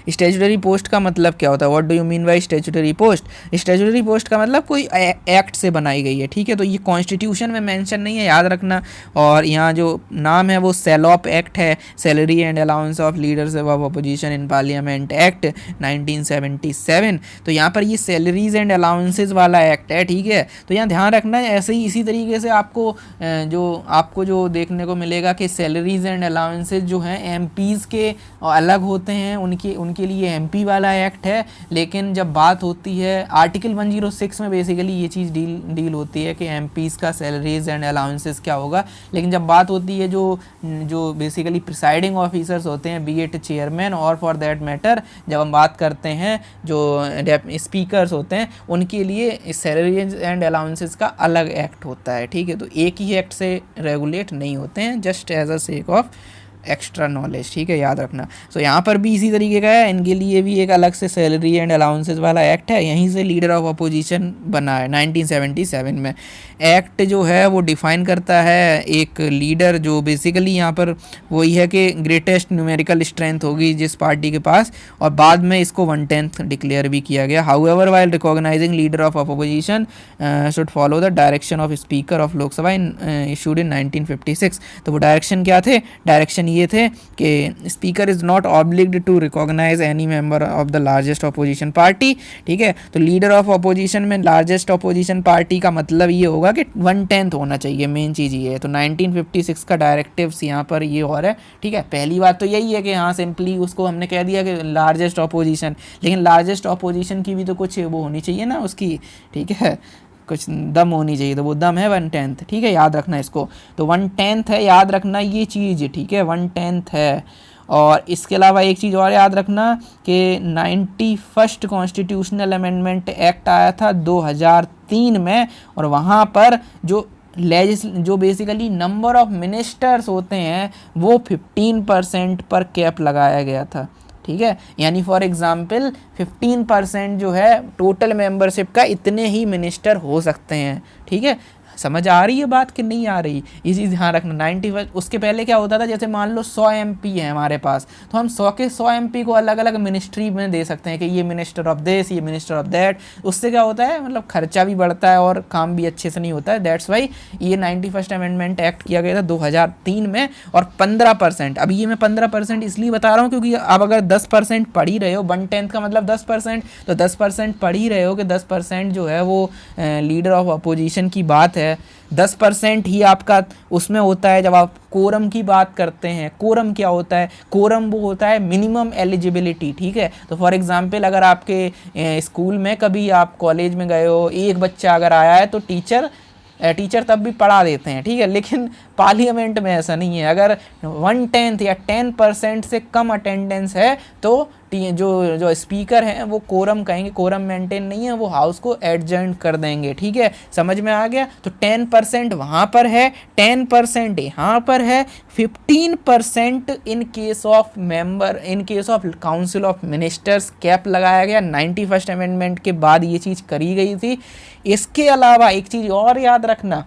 स्टैट्यूटरी पोस्ट का मतलब क्या होता है, what do you mean by statutory post? Statutory post का मतलब कोई एक्ट से बनाई गई है, ठीक है। तो ये कॉन्स्टिट्यूशन में मेंशन नहीं है, याद रखना। और यहाँ जो नाम है वो सेलॉप एक्ट है, salary and allowance of leaders of opposition in parliament act 1977। तो यहाँ पर ये सैलरीज एंड अलाउंसेज वाला एक्ट है, ठीक है। तो यहाँ ध्यान रखना है। ऐसे ही इसी तरीके से आपको जो देखने को मिलेगा कि सैलरीज एंड अलाउंसेज जो हैं एमपीज़ के अलग होते हैं, उनकी उनके लिए एमपी वाला एक्ट है, लेकिन जब बात होती है आर्टिकल 106 में बेसिकली ये चीज़ डील होती है कि एमपीज़ का सैलरीज एंड अलाउंसेस क्या होगा। लेकिन जब बात होती है जो बेसिकली प्रिसाइडिंग ऑफिसर्स होते हैं, बी इट चेयरमैन और फॉर दैट मैटर जब हम बात करते हैं जो स्पीकर्स होते हैं, उनके लिए सैलरीज एंड अलाउंसेस का अलग एक्ट होता है। ठीक है, तो एक ही एक्ट से रेगुलेट नहीं होते हैं, just as a sake of extra knowledge. ठीक है, याद रखना। सो यहाँ पर भी इसी तरीके का है, इनके लिए भी एक अलग से सैलरी एंड अलाउंसेस वाला एक्ट है। यहीं से लीडर ऑफ अपोजिशन बना है 1977 में। एक्ट जो है वो डिफाइन करता है एक लीडर जो बेसिकली यहाँ पर वही है कि ग्रेटेस्ट न्यूमेरिकल स्ट्रेंथ होगी जिस पार्टी के पास, और बाद में इसको 1/10 डिक्लेयर भी किया गया। However while recognising leader of opposition should follow the direction of speaker of Lok Sabha issued in 1956। तो वो डायरेक्शन क्या थे? डायरेक्शन ये थे कि speaker is not obliged to recognise any member of the largest opposition party. ठीक है, तो लीडर ऑफ अपोजिशन में लार्जेस्ट अपोजिशन पार्टी का मतलब ये होगा कि 1/10 होना चाहिए, मेन चीज़ ये है। तो 1956 का डायरेक्टिव्स यहाँ पर ये और है। ठीक है, पहली बात तो यही है कि हाँ सिंपली उसको हमने कह दिया कि लार्जेस्ट अपोजिशन, लेकिन लार्जेस्ट अपोजिशन की भी तो कुछ वो होनी चाहिए ना उसकी। ठीक है, कुछ दम होनी चाहिए, तो वो दम है 1/10। ठीक है, याद रखना इसको। तो 1/10 है, याद रखना ये चीज़। ठीक है, 1/10 है। और इसके अलावा एक चीज़ और याद रखना कि 91st कॉन्स्टिट्यूशनल अमेंडमेंट एक्ट आया था 2003 में, और वहाँ पर जो बेसिकली नंबर ऑफ मिनिस्टर्स होते हैं वो 15% पर कैप लगाया गया था। ठीक है, यानी फॉर एग्जांपल 15% जो है टोटल मेंबरशिप का इतने ही मिनिस्टर हो सकते हैं। ठीक है, समझ आ रही है बात कि नहीं आ रही? ये चीज़ ध्यान रखना। 91 उसके पहले क्या होता था, जैसे मान लो 100 MP है हमारे पास, तो हम 100 के 100 MP को अलग अलग मिनिस्ट्री में दे सकते हैं कि ये मिनिस्टर ऑफ दिस, ये मिनिस्टर ऑफ दैट। उससे क्या होता है, मतलब खर्चा भी बढ़ता है और काम भी अच्छे से नहीं होता है। दैट्स वाई ये 91st अमेंडमेंट एक्ट किया गया था 2003 में। और 15%, अभी ये मैं 15% इसलिए बता रहा हूँ क्योंकि अब अगर 10% पढ़ ही रहे हो, 1/10 का मतलब 10%, तो 10% पढ़ ही रहे हो कि 10% जो है वो लीडर ऑफ अपोजिशन की बात है। 10% ही आपका उसमें होता है। जब आप कोरम की बात करते हैं, कोरम क्या होता है? कोरम वो होता है मिनिमम एलिजिबिलिटी। ठीक है, तो फॉर एग्जांपल अगर आपके स्कूल में कभी आप कॉलेज में गए हो, एक बच्चा अगर आया है तो टीचर तब भी पढ़ा देते हैं। ठीक है, लेकिन पार्लियामेंट में ऐसा नहीं है। अगर 1/10 या 10% से कम अटेंडेंस है तो जो स्पीकर हैं वो कोरम कहेंगे, कोरम मेंटेन नहीं है, वो हाउस को एडजर्न कर देंगे। ठीक है, समझ में आ गया? तो 10% वहाँ पर है, 10% यहाँ पर है, 15% इन case of council of ministers cap लगाया गया। 91st अमेंडमेंट के बाद ये चीज़ करी गई थी। इसके अलावा एक चीज़ और याद रखना,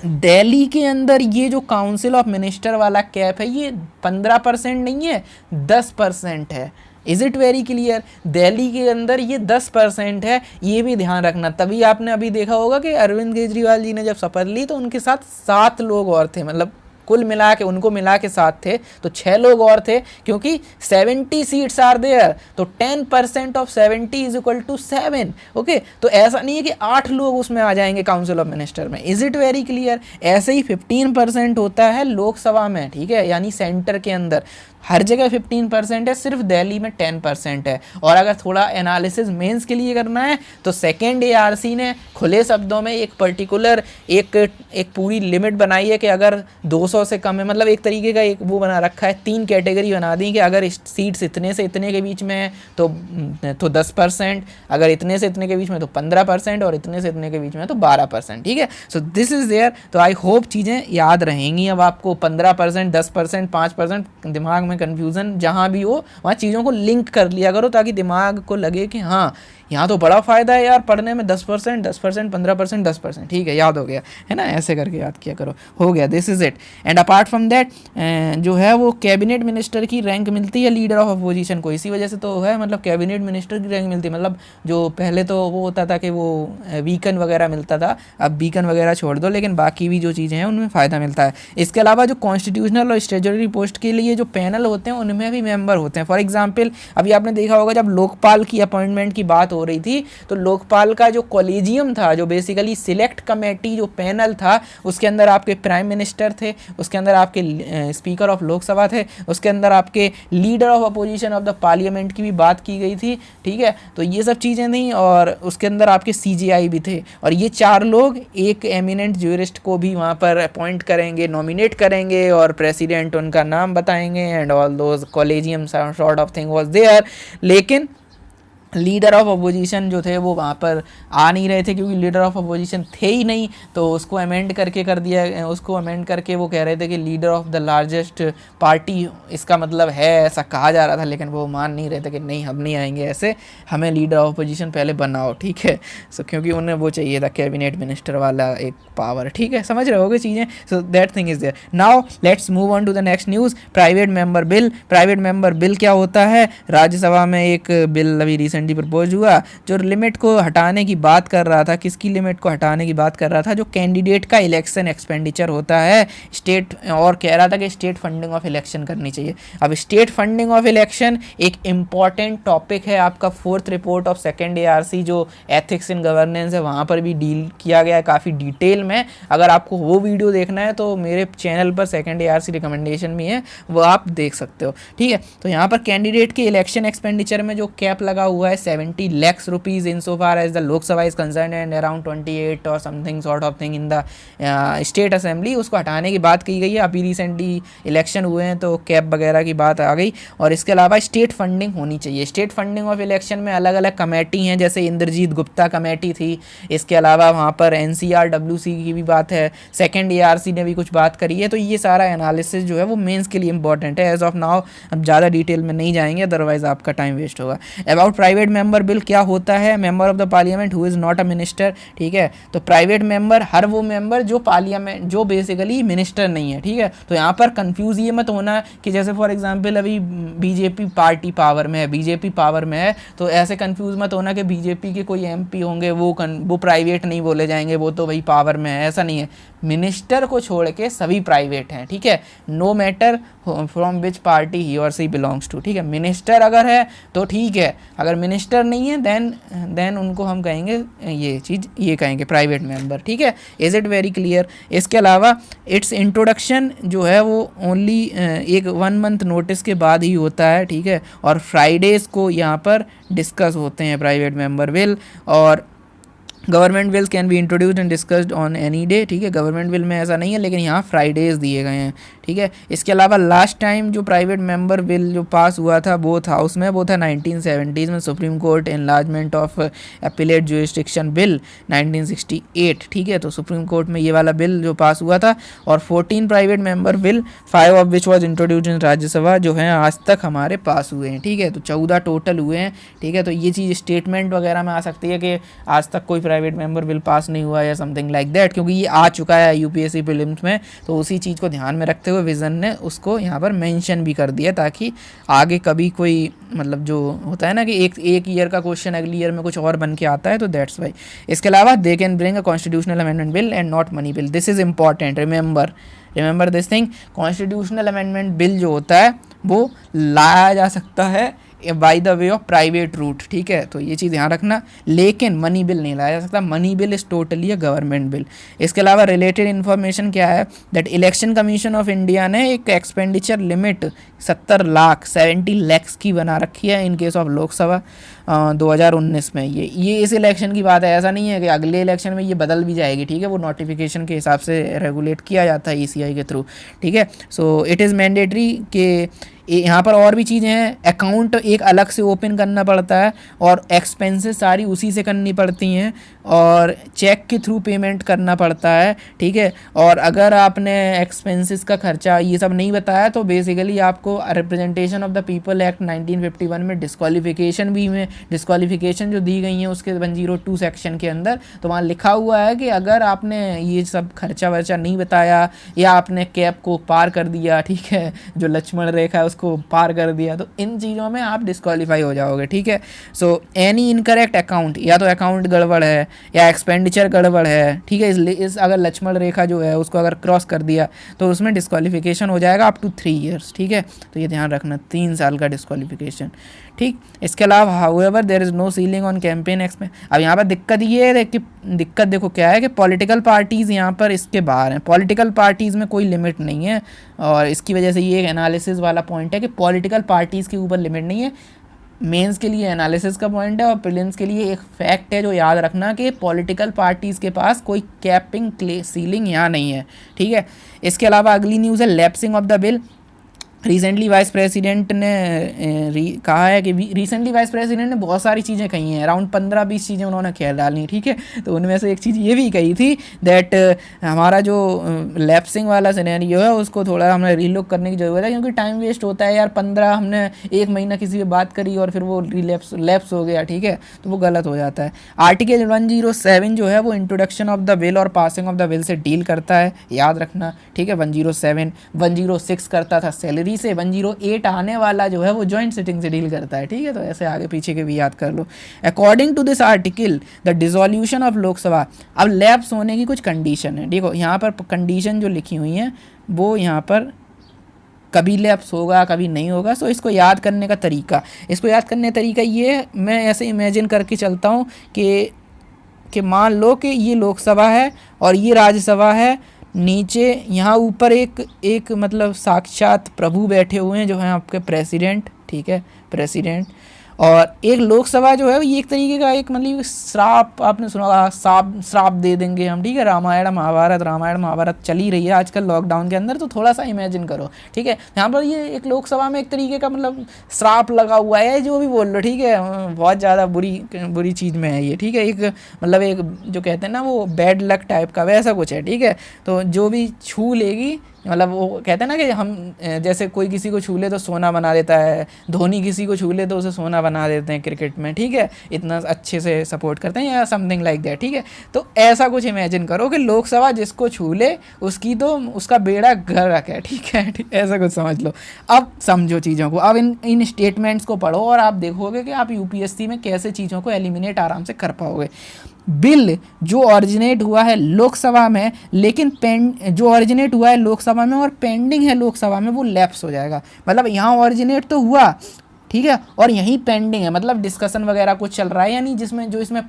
दिल्ली के अंदर ये जो काउंसिल ऑफ मिनिस्टर वाला कैप है ये 15% नहीं है, 10% है। Is it very clear? Delhi के अंदर ये 10% है, ये भी ध्यान रखना। तभी आपने अभी देखा होगा कि अरविंद केजरीवाल जी ने जब शपथ ली तो उनके साथ 7 लोग और थे, मतलब कुल मिला के उनको मिला के 7 थे, तो 6 लोग और थे, क्योंकि 70 सीट्स आर देयर। तो 10% of 70 is equal to 7। Okay, तो ऐसा नहीं है कि 8 लोग उसमें आ जाएंगे काउंसिल ऑफ मिनिस्टर में। Is it very clear? ऐसे ही 15% होता है लोकसभा में। ठीक है, यानी सेंटर के अंदर हर जगह 15% है, सिर्फ दिल्ली में 10% है। और अगर थोड़ा एनालिसिस मेंस के लिए करना है तो सेकेंड ARC ने खुले शब्दों में एक पर्टिकुलर एक पूरी लिमिट बनाई है कि अगर 200 से कम है, मतलब एक तरीके का एक वो बना रखा है, 3 कैटेगरी बना दी कि अगर सीट्स इतने से इतने के बीच में है तो 10%, अगर इतने से इतने के बीच में तो 15%, और इतने से इतने के बीच में तो 12%। ठीक है, सो दिस इज़ देयर। तो आई होप चीज़ें याद रहेंगी अब आपको। 15%, 10%, 5%, दिमाग में कन्फ्यूज़न जहाँ भी हो वहाँ चीज़ों को लिंक कर लिया करो, ताकि दिमाग को लगे कि हाँ यहाँ तो बड़ा फ़ायदा है यार पढ़ने में। 10%, 10%, 15%, 10%। ठीक है, याद हो गया है ना? ऐसे करके याद किया करो, हो गया। This is it. And apart from that जो है वो कैबिनेट मिनिस्टर की रैंक मिलती है लीडर ऑफ अपोजिशन को। इसी वजह से तो है, मतलब कैबिनेट मिनिस्टर की रैंक मिलती है। मतलब जो पहले तो वो होता था कि वो वीकन वगैरह मिलता था, अब वीकन वगैरह छोड़ दो, लेकिन बाकी भी जो चीज़ें हैं उनमें फ़ायदा मिलता है। इसके अलावा जो कॉन्स्टिट्यूशनल और स्टैट्यूटरी पोस्ट के लिए जो पैनल होते हैं उनमें भी मेंबर होते हैं। फॉर एग्जाम्पल अभी आपने देखा होगा जब लोकपाल की अपॉइंटमेंट की बात हो रही थी तो लोकपाल का जो कॉलेजियम था, जो बेसिकली सिलेक्ट कमेटी जो पैनल था, उसके अंदर आपके प्राइम मिनिस्टर थे, उसके अंदर आपके स्पीकर ऑफ लोकसभा थे, उसके अंदर आपके leader of opposition of the parliament की भी बात की गई थी, ठीक है। तो ये सब चीज़ें थी और उसके अंदर आपके CJI भी थे और ये 4 लोग एक एमिनेंट ज्यूरिस्ट को भी वहाँ पर अपॉइंट करेंगे, नॉमिनेट करेंगे और प्रेसिडेंट उनका नाम बताएंगे and all those collegium sort of thing was there. लेकिन लीडर ऑफ अपोजिशन जो थे वो वहाँ पर आ नहीं रहे थे क्योंकि लीडर ऑफ अपोजिशन थे ही नहीं, तो उसको अमेंड करके कर दिया, उसको अमेंड करके वो कह रहे थे कि leader of the largest party इसका मतलब है, ऐसा कहा जा रहा था, लेकिन वो मान नहीं रहे थे कि नहीं हम नहीं आएंगे ऐसे, हमें लीडर ऑफ अपोजिशन पहले बनाओ, ठीक है। सो क्योंकि उन्हें वो चाहिए था कैबिनेट मिनिस्टर वाला एक पावर, ठीक है, समझ रहे होगे चीज़ें। So that thing is there. Now let's move on to the next news, private member bill. Private member bill क्या होता है? राज्यसभा में एक बिल अभी रिसेंटली प्रपोज हुआ जो लिमिट को हटाने की बात कर रहा था। किसकी लिमिट को हटाने की बात कर रहा था? जो कैंडिडेट का इलेक्शन एक्सपेंडिचर होता है स्टेट, और कह रहा था कि स्टेट फंडिंग ऑफ इलेक्शन करनी चाहिए। अब स्टेट फंडिंग ऑफ इलेक्शन एक इम्पॉर्टेंट टॉपिक है, आपका 4th report of 2nd ARC जो एथिक्स इन गवर्नेंस है वहाँ पर भी डील किया गया है काफ़ी डिटेल में। अगर आपको वो वीडियो देखना है तो मेरे चैनल पर 2nd ARC रिकमेंडेशन भी है, वो आप देख सकते हो, ठीक है। तो यहाँ पर कैंडिडेट के इलेक्शन एक्सपेंडिचर में जो कैप लगा हुआ है 70 lakh rupees in so far as the Lok Sabha is concerned and around 28 और something sort of thing in the state assembly, उसको हटाने की बात की गई है। अभी रिसेंटली इलेक्शन हुए हैं तो कैप वगैरह की बात आ गई। और इसके अलावा स्टेट फंडिंग होनी चाहिए। स्टेट फंडिंग ऑफ इलेक्शन में अलग अलग कमेटी हैं, जैसे इंद्रजीत गुप्ता कमेटी थी, इसके अलावा वहाँ पर NCRWC की भी बात है, 2nd ARC ने भी कुछ बात करी है। तो ये सारा एनालिसिस जो है वो मेंस के लिए इंपॉर्टेंट है। एज ऑफ नाउ अब ज़्यादा डिटेल में नहीं जाएंगे, अदरवाइज आपका टाइम वेस्ट होगा। अबाउट प्राइवेट मेंबर बिल क्या होता है? Member of the parliament who is not a minister, ठीक है। तो प्राइवेट मेंबर हर वो मेंबर जो पार्लियामेंट जो बेसिकली मिनिस्टर नहीं है, ठीक है। तो यहाँ पर कंफ्यूज ये मत होना कि जैसे फॉर एग्जांपल अभी बीजेपी पार्टी पावर में है, बीजेपी पावर में है, तो ऐसे कंफ्यूज मत होना कि बीजेपी के कोई MP होंगे वो प्राइवेट नहीं बोले जाएंगे, वो तो भाई पावर में है, ऐसा नहीं है। मिनिस्टर को छोड़ के सभी प्राइवेट हैं, ठीक है, no matter from which party he or she belongs to, ठीक है। मिनिस्टर अगर है तो ठीक है, अगर मिनिस्टर नहीं है देन उनको हम कहेंगे ये चीज़, ये कहेंगे प्राइवेट मेंबर, ठीक है। Is it very clear? इसके अलावा इट्स इंट्रोडक्शन जो है वो ओनली एक 1 मंथ नोटिस के बाद ही होता है, ठीक है। और फ्राइडेज़ को यहाँ पर डिस्कस होते हैं प्राइवेट मेंबर बिल। और government bills can be introduced and discussed on any day, ठीक है। गवर्नमेंट बिल में ऐसा नहीं है, लेकिन यहाँ फ्राइडेज दिए गए हैं, ठीक है। इसके अलावा लास्ट टाइम जो प्राइवेट मेंबर बिल जो पास हुआ था बोथ हाउस में, वो था 1970s में, supreme court enlargement of appellate jurisdiction bill 1968, ठीक है। तो सुप्रीम कोर्ट में ये वाला बिल जो पास हुआ था। और 14 private member bill 5 of which was introduced in Rajya Sabha जो हैं आज तक हमारे पास हुए हैं, ठीक है। तो 14 टोटल हुए हैं, ठीक है। तो ये चीज़ स्टेटमेंट वगैरह में आ सकती है कि आज तक कोई प्राइवेट मेंबर बिल पास नहीं हुआ या समथिंग लाइक दैट, क्योंकि ये आ चुका है UPSC प्रीलिम्स में। तो उसी चीज़ को ध्यान में रखते हुए विजन ने उसको यहाँ पर मेंशन भी कर दिया, ताकि आगे कभी कोई मतलब जो होता है ना कि एक ईयर का क्वेश्चन अगली ईयर में कुछ और बन के आता है, तो दैट्स वाई। इसके अलावा they can bring a constitutional amendment bill and not money bill, this is important, remember this thing. Constitutional amendment bill जो होता है वो लाया जा सकता है by the way of private route, ठीक है। तो ये चीज़ ध्यान रखना, लेकिन मनी बिल नहीं लाया जा सकता। Money bill is totally a government bill. इसके अलावा रिलेटेड इन्फॉर्मेशन क्या है, that election commission of India ने एक एक्सपेंडिचर लिमिट 70 लाख की बना रखी है इन केस ऑफ लोकसभा 2019 में। ये इस इलेक्शन की बात है, ऐसा नहीं है कि अगले इलेक्शन में ये बदल भी जाएगी, ठीक है। वो नोटिफिकेशन के हिसाब से रेगुलेट किया जाता है ECI के थ्रू, ठीक है। सो इट इज़ मैंडेटरी कि यहाँ पर और भी चीज़ें हैं। अकाउंट एक अलग से ओपन करना पड़ता है और एक्सपेंसेस सारी उसी से करनी पड़ती हैं और चेक के थ्रू पेमेंट करना पड़ता है, ठीक है। और अगर आपने एक्सपेंसेस का खर्चा ये सब नहीं बताया तो बेसिकली आपको representation of the people act 1951 में डिस्क्वालिफिकेशन जो दी गई है उसके 102 सेक्शन के अंदर, तो वहाँ लिखा हुआ है कि अगर आपने ये सब खर्चा वर्चा नहीं बताया या आपने कैप को पार कर दिया, ठीक है, जो लक्ष्मण रेखा है उसको पार कर दिया, तो इन चीज़ों में आप डिस्क्वालीफाई हो जाओगे, ठीक है। सो एनी इनकरेक्ट अकाउंट, या तो अकाउंट गड़बड़ है या एक्सपेंडिचर गड़बड़ है, ठीक है, इस अगर लक्ष्मण रेखा जो है उसको अगर क्रॉस कर दिया तो उसमें डिस्क्वालिफिकेशन हो जाएगा अप टू 3 ईयर्स, ठीक है, तो ये ध्यान रखना 3 साल का डिस्क्वालिफिकेशन, ठीक। इसके अलावा however there is no ceiling on campaign expense. अब यहाँ पर दिक्कत ये है कि दिक्कत देखो क्या है कि पॉलिटिकल पार्टीज़ यहाँ पर इसके बाहर हैं, पॉलिटिकल पार्टीज़ में कोई लिमिट नहीं है, और इसकी वजह से ये एक एनालिसिस वाला पॉइंट है कि पॉलिटिकल पार्टीज़ के ऊपर लिमिट नहीं है। मेंस के लिए एनालिसिस का पॉइंट है और प्रीलिम्स के लिए एक फैक्ट है जो याद रखना कि पॉलिटिकल पार्टीज़ के पास कोई कैपिंग सीलिंग यहाँ नहीं है, ठीक है। इसके अलावा अगली न्यूज़ है lapsing of the bill. Recently vice president ने कहा है कि रिसेंटली वाइस प्रेसिडेंट ने बहुत सारी चीज़ें कही हैं, अराउंड 15-20 चीज़ें उन्होंने ख्याल डाली, ठीक है। तो उनमें से एक चीज़ ये भी कही थी दैट हमारा जो लैप्सिंग वाला सिनेरियो है उसको थोड़ा हमें रीलुक करने की ज़रूरत है, क्योंकि टाइम वेस्ट होता है यार। 15 हमने 1 महीना किसी से बात करी और फिर वो लैप्स हो गया, ठीक है, तो वो गलत हो जाता है। आर्टिकल 107 जो है वो इंट्रोडक्शन ऑफ द बिल और पासिंग ऑफ द बिल से डील करता है, याद रखना, ठीक है। 107 106 करता था सैलरी से, 108 आने वाला जो है वो जॉइंट सिटिंग से डील करता है, ठीक है, तो ऐसे आगे पीछे के भी याद कर लो। According to this article the dissolution of Lok Sabha, अब लैप्स होने की कुछ कंडीशन है, देखो यहाँ पर कंडीशन जो लिखी हुई हैं वो यहाँ पर कभी लैप्स होगा कभी नहीं होगा। सो इसको याद करने का तरीका, ये मैं ऐसे इमेजिन करके चलता हूँ कि मान लो कि ये लोकसभा है और ये राज्यसभा है, नीचे यहाँ ऊपर एक मतलब साक्षात प्रभु बैठे हुए हैं जो हैं आपके प्रेसिडेंट, ठीक है, प्रेसिडेंट, और एक लोकसभा जो है ये एक तरीके का एक मतलब श्राप, आपने सुना होगा श्राप दे देंगे हम, ठीक है। रामायण महाभारत चली रही है आजकल लॉकडाउन के अंदर, तो थोड़ा सा इमेजिन करो, ठीक है। यहाँ पर ये एक लोकसभा में एक तरीके का मतलब श्राप लगा हुआ है, जो भी बोल लो, ठीक है, बहुत ज़्यादा बुरी चीज़ में है ये, ठीक है, एक मतलब एक जो कहते हैं ना वो बैड लक टाइप का वैसा कुछ है, ठीक है। तो जो भी छू लेगी, मतलब वो कहते हैं ना कि हम जैसे कोई किसी को छू ले तो सोना बना देता है, धोनी किसी को छू ले तो उसे सोना बना देते हैं क्रिकेट में, ठीक है, इतना अच्छे से सपोर्ट करते हैं या समथिंग लाइक दैट, ठीक है। तो ऐसा कुछ इमेजिन करो कि लोकसभा जिसको छू ले उसकी तो उसका बेड़ा गर्क है, ठीक है, ऐसा कुछ समझ लो। अब समझो चीज़ों को, अब इन स्टेटमेंट्स को पढ़ो और आप देखोगे कि आप यूपीएससी में कैसे चीज़ों को एलिमिनेट आराम से कर पाओगे। बिल जो ऑरिजिनेट हुआ है लोकसभा में, लेकिन जो ऑरिजिनेट हुआ है लोकसभा में और पेंडिंग है लोकसभा में, वो लैप्स हो जाएगा। मतलब यहाँ ऑरिजिनेट तो हुआ, ठीक है, और यहीं पेंडिंग है, मतलब डिस्कशन वगैरह कुछ चल रहा है, यानी इसमें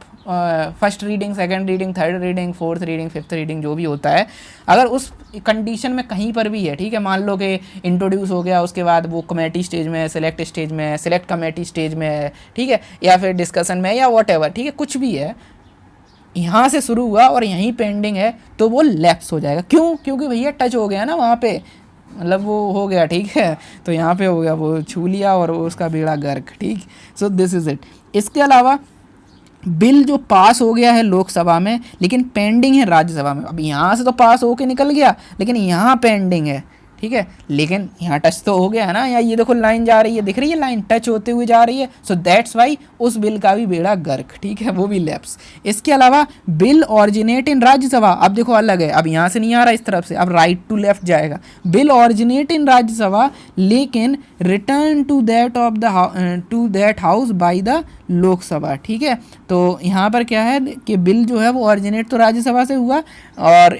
first reading, second reading, third reading, fourth reading, fifth reading जो भी होता है, अगर उस कंडीशन में कहीं पर भी है, ठीक है, मान लो कि इंट्रोड्यूस हो गया, उसके बाद वो कमेटी स्टेज में है, सिलेक्ट स्टेज में है, सिलेक्ट कमेटी स्टेज में है, ठीक है, या फिर डिस्कशन में या वॉट एवर, ठीक है, कुछ भी है, यहाँ से शुरू हुआ और यहीं पेंडिंग है, तो वो लैप्स हो जाएगा। क्यों? क्योंकि भैया टच हो गया ना वहाँ पे, मतलब वो हो गया, ठीक है, तो यहाँ पे हो गया, वो छू लिया और उसका बेड़ा गर्क, ठीक। So this is it. इसके अलावा बिल जो पास हो गया है लोकसभा में लेकिन पेंडिंग है राज्यसभा में, अब यहाँ से तो पास होके निकल गया लेकिन यहाँ पेंडिंग है, ठीक है, लेकिन यहाँ टच तो हो गया है ना, या ये देखो लाइन जा रही है, दिख रही है लाइन टच होते हुए जा रही है, सो दैट्स वाई उस बिल का भी बेड़ा गर्क, ठीक है, वो भी लैप्स। इसके अलावा बिल ऑरिजिनेट इन राज्यसभा, अब देखो अलग है, अब यहाँ से नहीं आ रहा इस तरफ से, अब राइट टू लेफ्ट जाएगा। बिल ऑरिजिनेट इन राज्यसभा लेकिन return to that house by the Lok Sabha, ठीक है। तो यहाँ पर क्या है कि बिल जो है वो ऑरिजिनेट तो राज्यसभा से हुआ और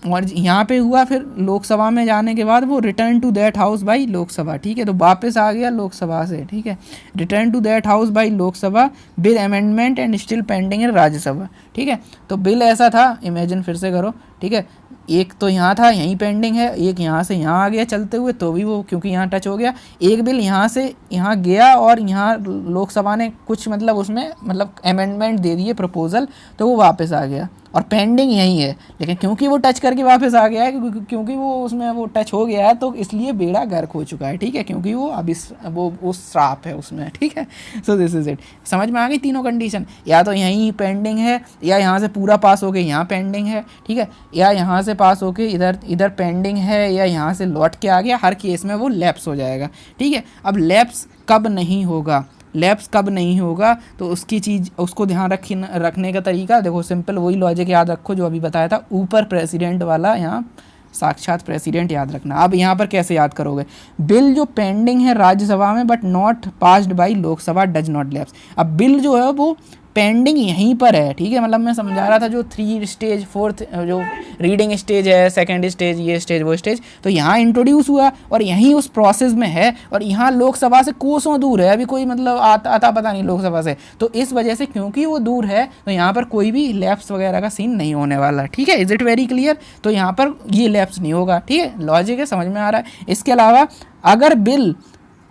यहाँ पे हुआ, फिर लोकसभा में जाने के बाद वो return to that house by Lok Sabha, ठीक है, तो वापस आ गया लोकसभा से, ठीक है, return to that house by Lok Sabha with amendment and still pending in Rajya Sabha, ठीक है। तो बिल ऐसा था, इमेजिन फिर से करो, ठीक है, एक तो यहाँ था यहीं पेंडिंग है, एक यहाँ से यहाँ आ गया चलते हुए, तो भी वो क्योंकि यहाँ टच हो गया, एक बिल यहाँ से यहाँ गया और यहाँ लोकसभा ने कुछ मतलब उसमें मतलब अमेंडमेंट दे दिए प्रपोजल, तो वो वापस आ गया और पेंडिंग यही है, लेकिन क्योंकि वो टच करके वापस आ गया है, क्योंकि वो उसमें वो टच हो गया है, तो इसलिए बेड़ा गर्क हो चुका है, ठीक है, क्योंकि वो अब वो श्राप है उसमें, ठीक है। So this is it. समझ में आ गई तीनों कंडीशन, या तो यहीं पेंडिंग है, या यहाँ से पूरा पास हो के यहाँ पेंडिंग है, ठीक है, या यहाँ से पास हो के इधर पेंडिंग है, या यहाँ से लौट के आ गया, हर केस में वो लैप्स हो जाएगा, ठीक है। अब लैप्स कब नहीं होगा, तो उसको ध्यान रखने का तरीका देखो, सिंपल वही लॉजिक याद रखो जो अभी बताया था, ऊपर प्रेसिडेंट वाला, यहाँ साक्षात प्रेसिडेंट याद रखना। अब यहाँ पर कैसे याद करोगे, बिल जो पेंडिंग है राज्यसभा में but not passed by Lok Sabha does not lapse. अब बिल जो है वो पेंडिंग यहीं पर है, ठीक है। मतलब मैं समझा रहा था जो 3 स्टेज 4th जो रीडिंग स्टेज है, सेकंड स्टेज, ये स्टेज वो स्टेज, तो यहाँ इंट्रोड्यूस हुआ और यहीं उस प्रोसेस में है, और यहाँ लोकसभा से कोसों दूर है, अभी कोई मतलब आता पता नहीं लोकसभा से, तो इस वजह से क्योंकि वो दूर है तो यहाँ पर कोई भी लैप्स वगैरह का सीन नहीं होने वाला, ठीक है। Is it very clear? तो यहाँ पर ये लैप्स नहीं होगा, ठीक है। लॉजिक है, समझ में आ रहा है। इसके अलावा अगर बिल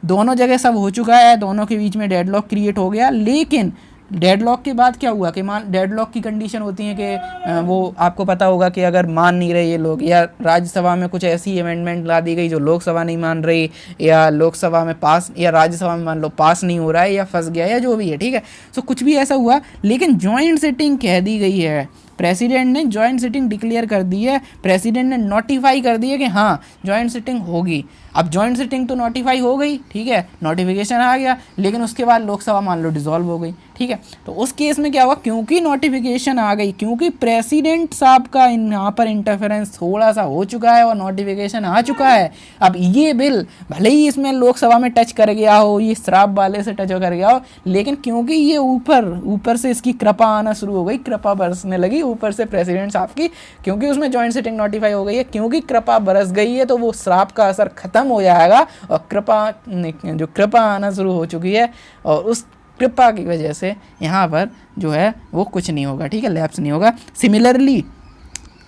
दोनों जगह सब हो चुका है, दोनों के बीच में डेडलॉक क्रिएट हो गया, लेकिन डेडलॉक के बाद क्या हुआ कि मान डेडलॉक की कंडीशन होती है कि वो आपको पता होगा कि अगर मान नहीं रहे ये लोग, या राज्यसभा में कुछ ऐसी अमेंडमेंट ला दी गई जो लोकसभा नहीं मान रही, या लोकसभा में पास, या राज्यसभा में मान लो पास नहीं हो रहा है या फंस गया, या जो भी है, ठीक है। सो कुछ भी ऐसा हुआ, लेकिन जॉइंट सिटिंग कह दी गई है, प्रेसिडेंट ने जॉइंट सिटिंग डिक्लेयर कर दी है, प्रेसिडेंट ने नोटिफाई कर दी है कि हाँ जॉइंट सिटिंग होगी। अब जॉइंट सिटिंग तो नोटिफाई हो गई, ठीक है, नोटिफिकेशन आ गया, लेकिन उसके बाद लोकसभा मान लो डिसॉल्व हो गई, ठीक है। तो उस केस में क्या हुआ, क्योंकि नोटिफिकेशन आ गई, क्योंकि प्रेसिडेंट साहब का यहाँ पर इंटरफेरेंस थोड़ा सा हो चुका है और नोटिफिकेशन आ चुका है, अब ये बिल भले ही इसमें लोकसभा में टच कर गया हो, ये श्राप वाले से टच कर गया हो, लेकिन क्योंकि ये ऊपर से इसकी कृपा आना शुरू हो गई, कृपा बरसने लगी ऊपर से प्रेसिडेंट साहब की, क्योंकि उसमें जॉइंट सिटिंग नोटिफाई हो गई है, क्योंकि कृपा बरस गई है, तो वो श्राप का असर खत्म हो जाएगा और कृपा आना शुरू हो चुकी है, और उस कृपा की वजह से यहाँ पर जो है वो कुछ नहीं होगा, ठीक है, लैप्स नहीं होगा। सिमिलरली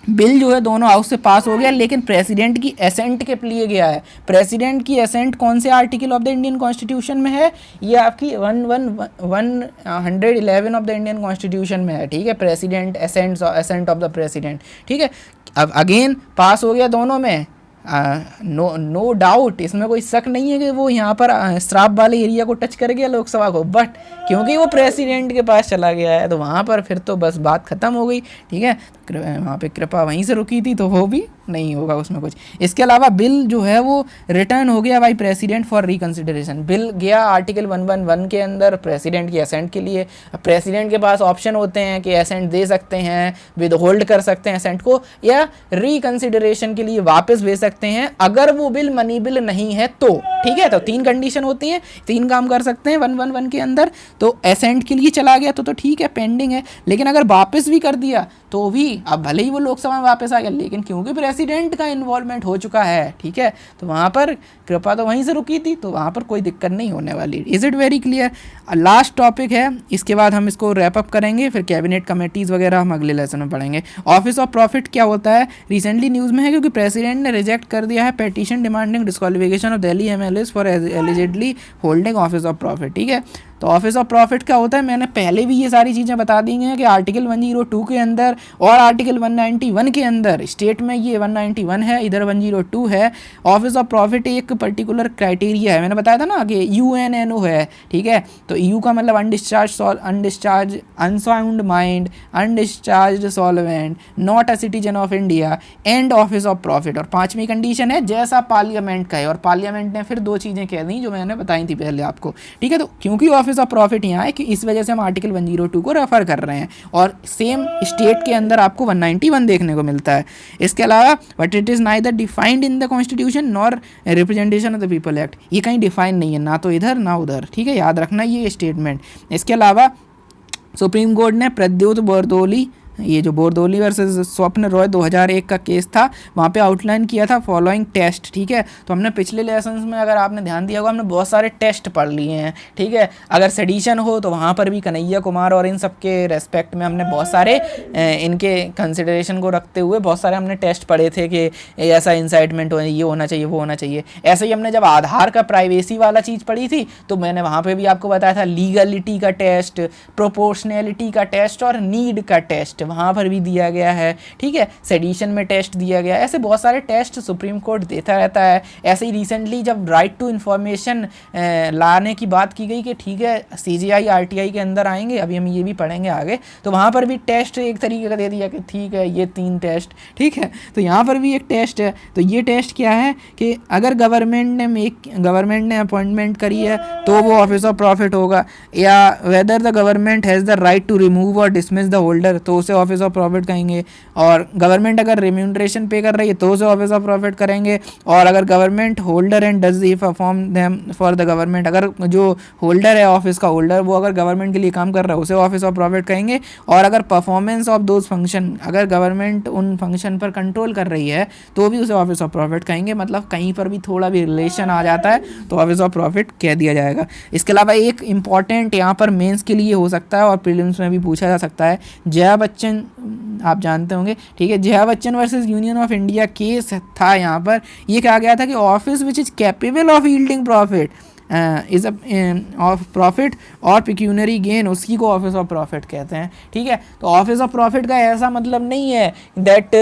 बिल जो है दोनों हाउस से पास हो गया, लेकिन प्रेसिडेंट की एसेंट के लिए गया है। प्रेसिडेंट की एसेंट कौन से article of the Indian constitution में है? ये आपकी 111 ऑफ द इंडियन कॉन्स्टिट्यूशन में है, ठीक है। President ascent of the president, ठीक है। अब अगेन पास हो गया दोनों में, नो डाउट, इसमें कोई शक नहीं है कि वो यहाँ पर श्राप वाले एरिया को टच कर गया लोकसभा को, बट क्योंकि वो प्रेसिडेंट के पास चला गया है तो वहाँ पर फिर तो बस बात ख़त्म हो गई, ठीक है। वहाँ पे कृपा वहीं से रुकी थी तो वो भी नहीं होगा उसमें कुछ। इसके अलावा बिल जो है वो रिटर्न हो गया by president for reconsideration. Bill गया आर्टिकल 111 के अंदर प्रेसिडेंट की असेंट के लिए। प्रेसिडेंट के पास ऑप्शन होते हैं कि असेंट दे सकते हैं, विद होल्ड कर सकते हैं असेंट को, या रिकन्सिडरेशन के लिए वापस भेज सकते हैं अगर वो बिल मनी बिल नहीं है तो, ठीक है। तो 3 कंडीशन होती हैं, 3 काम कर सकते हैं 111 के अंदर। तो असेंट के लिए चला गया तो ठीक है, पेंडिंग है, लेकिन अगर वापस भी कर दिया तो भी, अब भले ही वो लोकसभा में वापस आ गया, लेकिन क्योंकि प्रेसिडेंट का इन्वॉल्वमेंट हो चुका है, ठीक है, तो वहाँ पर कृपा तो वहीं से रुकी थी, तो वहाँ पर कोई दिक्कत नहीं होने वाली। Is it very clear? Last topic है, इसके बाद हम इसको रैप अप करेंगे, फिर कैबिनेट कमेटीज़ वगैरह हम अगले लेसन में पढ़ेंगे। ऑफिस ऑफ प्रॉफिट क्या होता है? रिसेंटली न्यूज़ में है क्योंकि प्रेसिडेंट ने रिजेक्ट कर दिया है petition demanding disqualification of Delhi MLAs for allegedly holding office of profit, ठीक है। तो ऑफिस ऑफ प्रॉफिट क्या होता है, मैंने पहले भी ये सारी चीज़ें बता दी हैं कि आर्टिकल 102 के अंदर और आर्टिकल 191 के अंदर, स्टेट में ये 191 है, इधर 102 है। ऑफिस ऑफ प्रॉफिट एक पर्टिकुलर क्राइटेरिया है, मैंने बताया था ना कि UNNO है, ठीक है। तो यू का मतलब undischarged unsound mind, undischarged solvent, not a citizen of India, and office of profit. और 5वीं कंडीशन है जैसा पार्लियामेंट का है, और पार्लियामेंट ने फिर 2 चीज़ें कह दी जो मैंने बताई थी पहले आपको, ठीक है। तो क्योंकि ऑफिस ऑफ प्रॉफिट यहाँ है कि इस वजह से हम आर्टिकल 102 को रेफर कर रहे हैं, और सेम स्टेट के अंदर आपको 191 देखने को मिलता है। इसके अलावा but it is neither defined in the constitution nor representation of the people act, ये कहीं डिफाइन नहीं है, ना तो इधर ना उधर, ठीक है, याद रखना ये स्टेटमेंट। इसके अलावा सुप्रीम कोर्ट ने प्रद्योत बरदोली, ये जो बोरदोली वर्सेस स्वप्न रॉय 2001 का केस था, वहाँ पे आउटलाइन किया था फॉलोइंग टेस्ट, ठीक है। तो हमने पिछले लेसन्स में अगर आपने ध्यान दिया होगा, हमने बहुत सारे टेस्ट पढ़ लिए हैं, ठीक है। अगर सेडिशन हो तो वहाँ पर भी कन्हैया कुमार और इन सब के रेस्पेक्ट में हमने बहुत सारे इनके कंसिडरेशन को रखते हुए बहुत सारे हमने टेस्ट पढ़े थे कि ऐसा इंसाइटमेंट हो, ये होना चाहिए, वो होना चाहिए। ऐसे ही हमने जब आधार का प्राइवेसी वाला चीज़ पढ़ी थी तो मैंने वहाँ पर भी आपको बताया था लीगलिटी का टेस्ट, प्रोपोर्शनैलिटी का टेस्ट और नीड का टेस्ट वहाँ पर भी दिया गया है, ठीक है। सेडिशन में टेस्ट दिया गया, ऐसे बहुत सारे टेस्ट सुप्रीम कोर्ट देता रहता है। ऐसे ही रिसेंटली जब राइट टू इन्फॉर्मेशन लाने की बात की गई कि ठीक है CGI RTI के अंदर आएंगे, अभी हम ये भी पढ़ेंगे आगे, तो वहाँ पर भी टेस्ट एक तरीके का दे दिया कि ठीक है ये 3 टेस्ट, ठीक है। तो यहाँ पर भी एक टेस्ट है। तो ये टेस्ट क्या है कि अगर गवर्नमेंट ने अपॉइंटमेंट करी है तो वो ऑफिस ऑफ प्रॉफिट होगा, या whether the government has the right to remove और डिसमिस द होल्डर, तो उसे ऑफिस ऑफ प्रॉफिट कहेंगे, और गवर्नमेंट अगर रेम्यूनरेशन पे कर रही है तो उसे ऑफिस ऑफ प्रॉफिट करेंगे, और अगर government holder and does he perform them for the government, अगर जो होल्डर है ऑफिस का होल्डर वो अगर गवर्नमेंट के लिए काम कर रहा है उसे ऑफिस ऑफ प्रॉफिट कहेंगे, और अगर परफॉर्मेंस ऑफ दोज फंक्शन, अगर गवर्नमेंट उन फंक्शन पर कंट्रोल कर रही है तो भी उसे ऑफिस ऑफ प्रॉफिट कहेंगे। मतलब कहीं पर भी थोड़ा भी रिलेशन आ जाता है तो ऑफिस ऑफ प्रॉफिट कह दिया जाएगा। इसके अलावा एक इंपॉर्टेंट यहाँ पर मेंस के लिए हो सकता है और प्रीलिम्स में भी पूछा जा सकता है, जया बच्चन आप जानते होंगे, ठीक है, Jaya Bachchan versus union of India case था। यहाँ पर ये कहा गया था कि office which is capable of yielding profit is of profit और पिक्यूनरी गेन, उसकी को ऑफिस ऑफ प्रॉफिट कहते हैं, ठीक है। तो ऑफिस ऑफ प्रॉफिट का ऐसा मतलब नहीं है दैट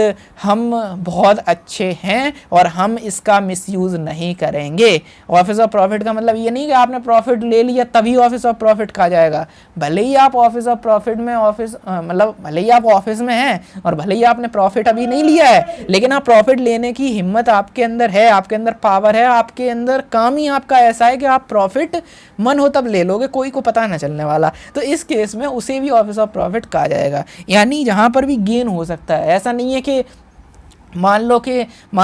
हम बहुत अच्छे हैं और हम इसका मिसयूज़ नहीं करेंगे। ऑफिस ऑफ प्रॉफिट का मतलब ये नहीं कि आपने प्रॉफिट ले लिया तभी ऑफिस ऑफ प्रॉफिट कहा जाएगा। भले ही आप ऑफिस ऑफ प्रॉफिट में मतलब भले ही आप ऑफिस में हैं और भले ही आपने प्रॉफिट अभी नहीं लिया है, लेकिन आप प्रॉफिट लेने की हिम्मत आपके अंदर है, आपके अंदर पावर है, आपके अंदर काम ही आपका ऐसा है कि आप प्रॉफिट मन हो तब ले लोगे, कोई को पता ना चलने वाला। तो इस केस में उसे भी ऑफिस ऑफ प्रॉफिट कहा जाएगा। यानी जहाँ पर भी गेन हो सकता है, ऐसा नहीं है कि मान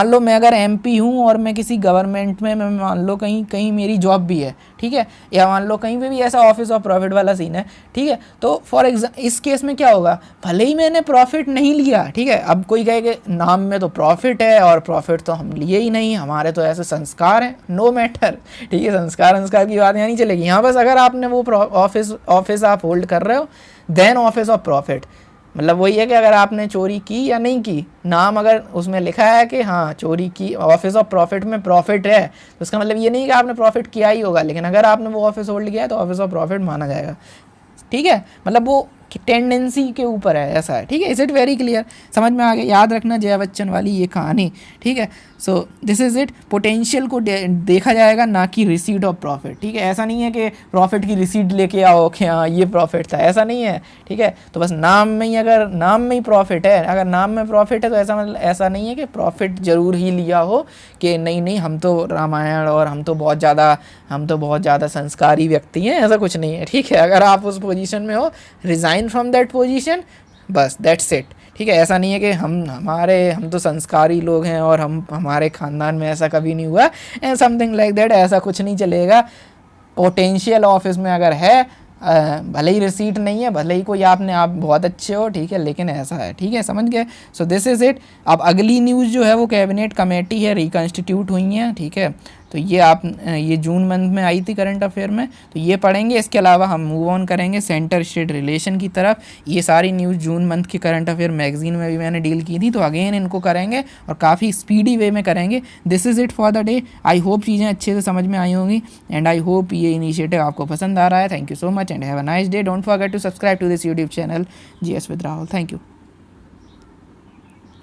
लो मैं अगर एमपी हूँ और मैं किसी गवर्नमेंट में, मैं मान लो कहीं मेरी जॉब भी है, ठीक है, या मान लो कहीं पे भी ऐसा ऑफिस ऑफ प्रॉफिट वाला सीन है, ठीक है। तो फॉर एग्जाम्पल इस केस में क्या होगा, भले ही मैंने प्रॉफिट नहीं लिया, ठीक है, अब कोई कहे कि नाम में तो प्रॉफिट है और प्रॉफिट तो हम लिए ही नहीं, हमारे तो ऐसे संस्कार हैं, नो मैटर, ठीक है, संस्कार की बात यहाँ नहीं चलेगी। यहाँ बस अगर आपने वो ऑफिस आप होल्ड कर रहे हो देन ऑफिस ऑफ प्रॉफिट, मतलब वही है कि अगर आपने चोरी की या नहीं की, नाम अगर उसमें लिखा है कि हाँ चोरी की, ऑफिस ऑफ प्रॉफिट में प्रॉफिट है, तो उसका मतलब ये नहीं कि आपने प्रॉफिट किया ही होगा, लेकिन अगर आपने वो ऑफिस होल्ड किया है तो ऑफिस ऑफ प्रॉफिट माना जाएगा, ठीक है। मतलब वो टेंडेंसी के ऊपर है, ऐसा है, ठीक है। इज इट वेरी क्लियर, समझ में आ गया? याद रखना जया बच्चन वाली ये कहानी, ठीक है। So this is it, potential को देखा जाएगा ना कि रिसीट ऑफ प्रॉफिट, ठीक है। ऐसा नहीं है कि प्रॉफिट की रिसीट लेके आओ कि हाँ ये प्रॉफिट था, ऐसा नहीं है, ठीक है। तो बस नाम में ही, अगर नाम में ही प्रॉफिट है, अगर नाम में प्रॉफिट है तो ऐसा मतलब ऐसा नहीं है कि प्रॉफिट ज़रूर ही लिया हो कि नहीं हम तो रामायण और हम तो बहुत ज़्यादा संस्कारी व्यक्ति हैं, ऐसा कुछ नहीं है, ठीक है। अगर आप उस पोजीशन में हो, रिज़ाइन फ्रॉम दैट पोजीशन, बस दैट्स इट, ठीक है। ऐसा नहीं है कि हम तो संस्कारी लोग हैं और हमारे ख़ानदान में ऐसा कभी नहीं हुआ एंड समथिंग लाइक दैट, ऐसा कुछ नहीं चलेगा। पोटेंशियल ऑफिस में अगर है, भले ही रिसीट नहीं है, भले ही कोई आप बहुत अच्छे हो, ठीक है, लेकिन ऐसा है, ठीक है, समझ गए। So this is it. अब अगली न्यूज़ जो है वो कैबिनेट कमेटी है, रिकन्स्टिट्यूट हुई है, ठीक है। तो ये जून मंथ में आई थी करंट अफेयर में, तो ये पढ़ेंगे। इसके अलावा हम मूव ऑन करेंगे सेंटर स्टेट रिलेशन की तरफ। ये सारी न्यूज़ जून मंथ के करंट अफेयर मैगजीन में भी मैंने डील की थी, तो अगेन इनको करेंगे और काफ़ी स्पीडी वे में करेंगे। This is it for the day. I hope चीज़ें अच्छे से समझ में आई होंगी एंड आई होप ये इनिशिएटिव आपको पसंद आ रहा है। Thank you so much and have a nice day. Don't forget to subscribe to this YouTube channel GS with Rahul। Thank you.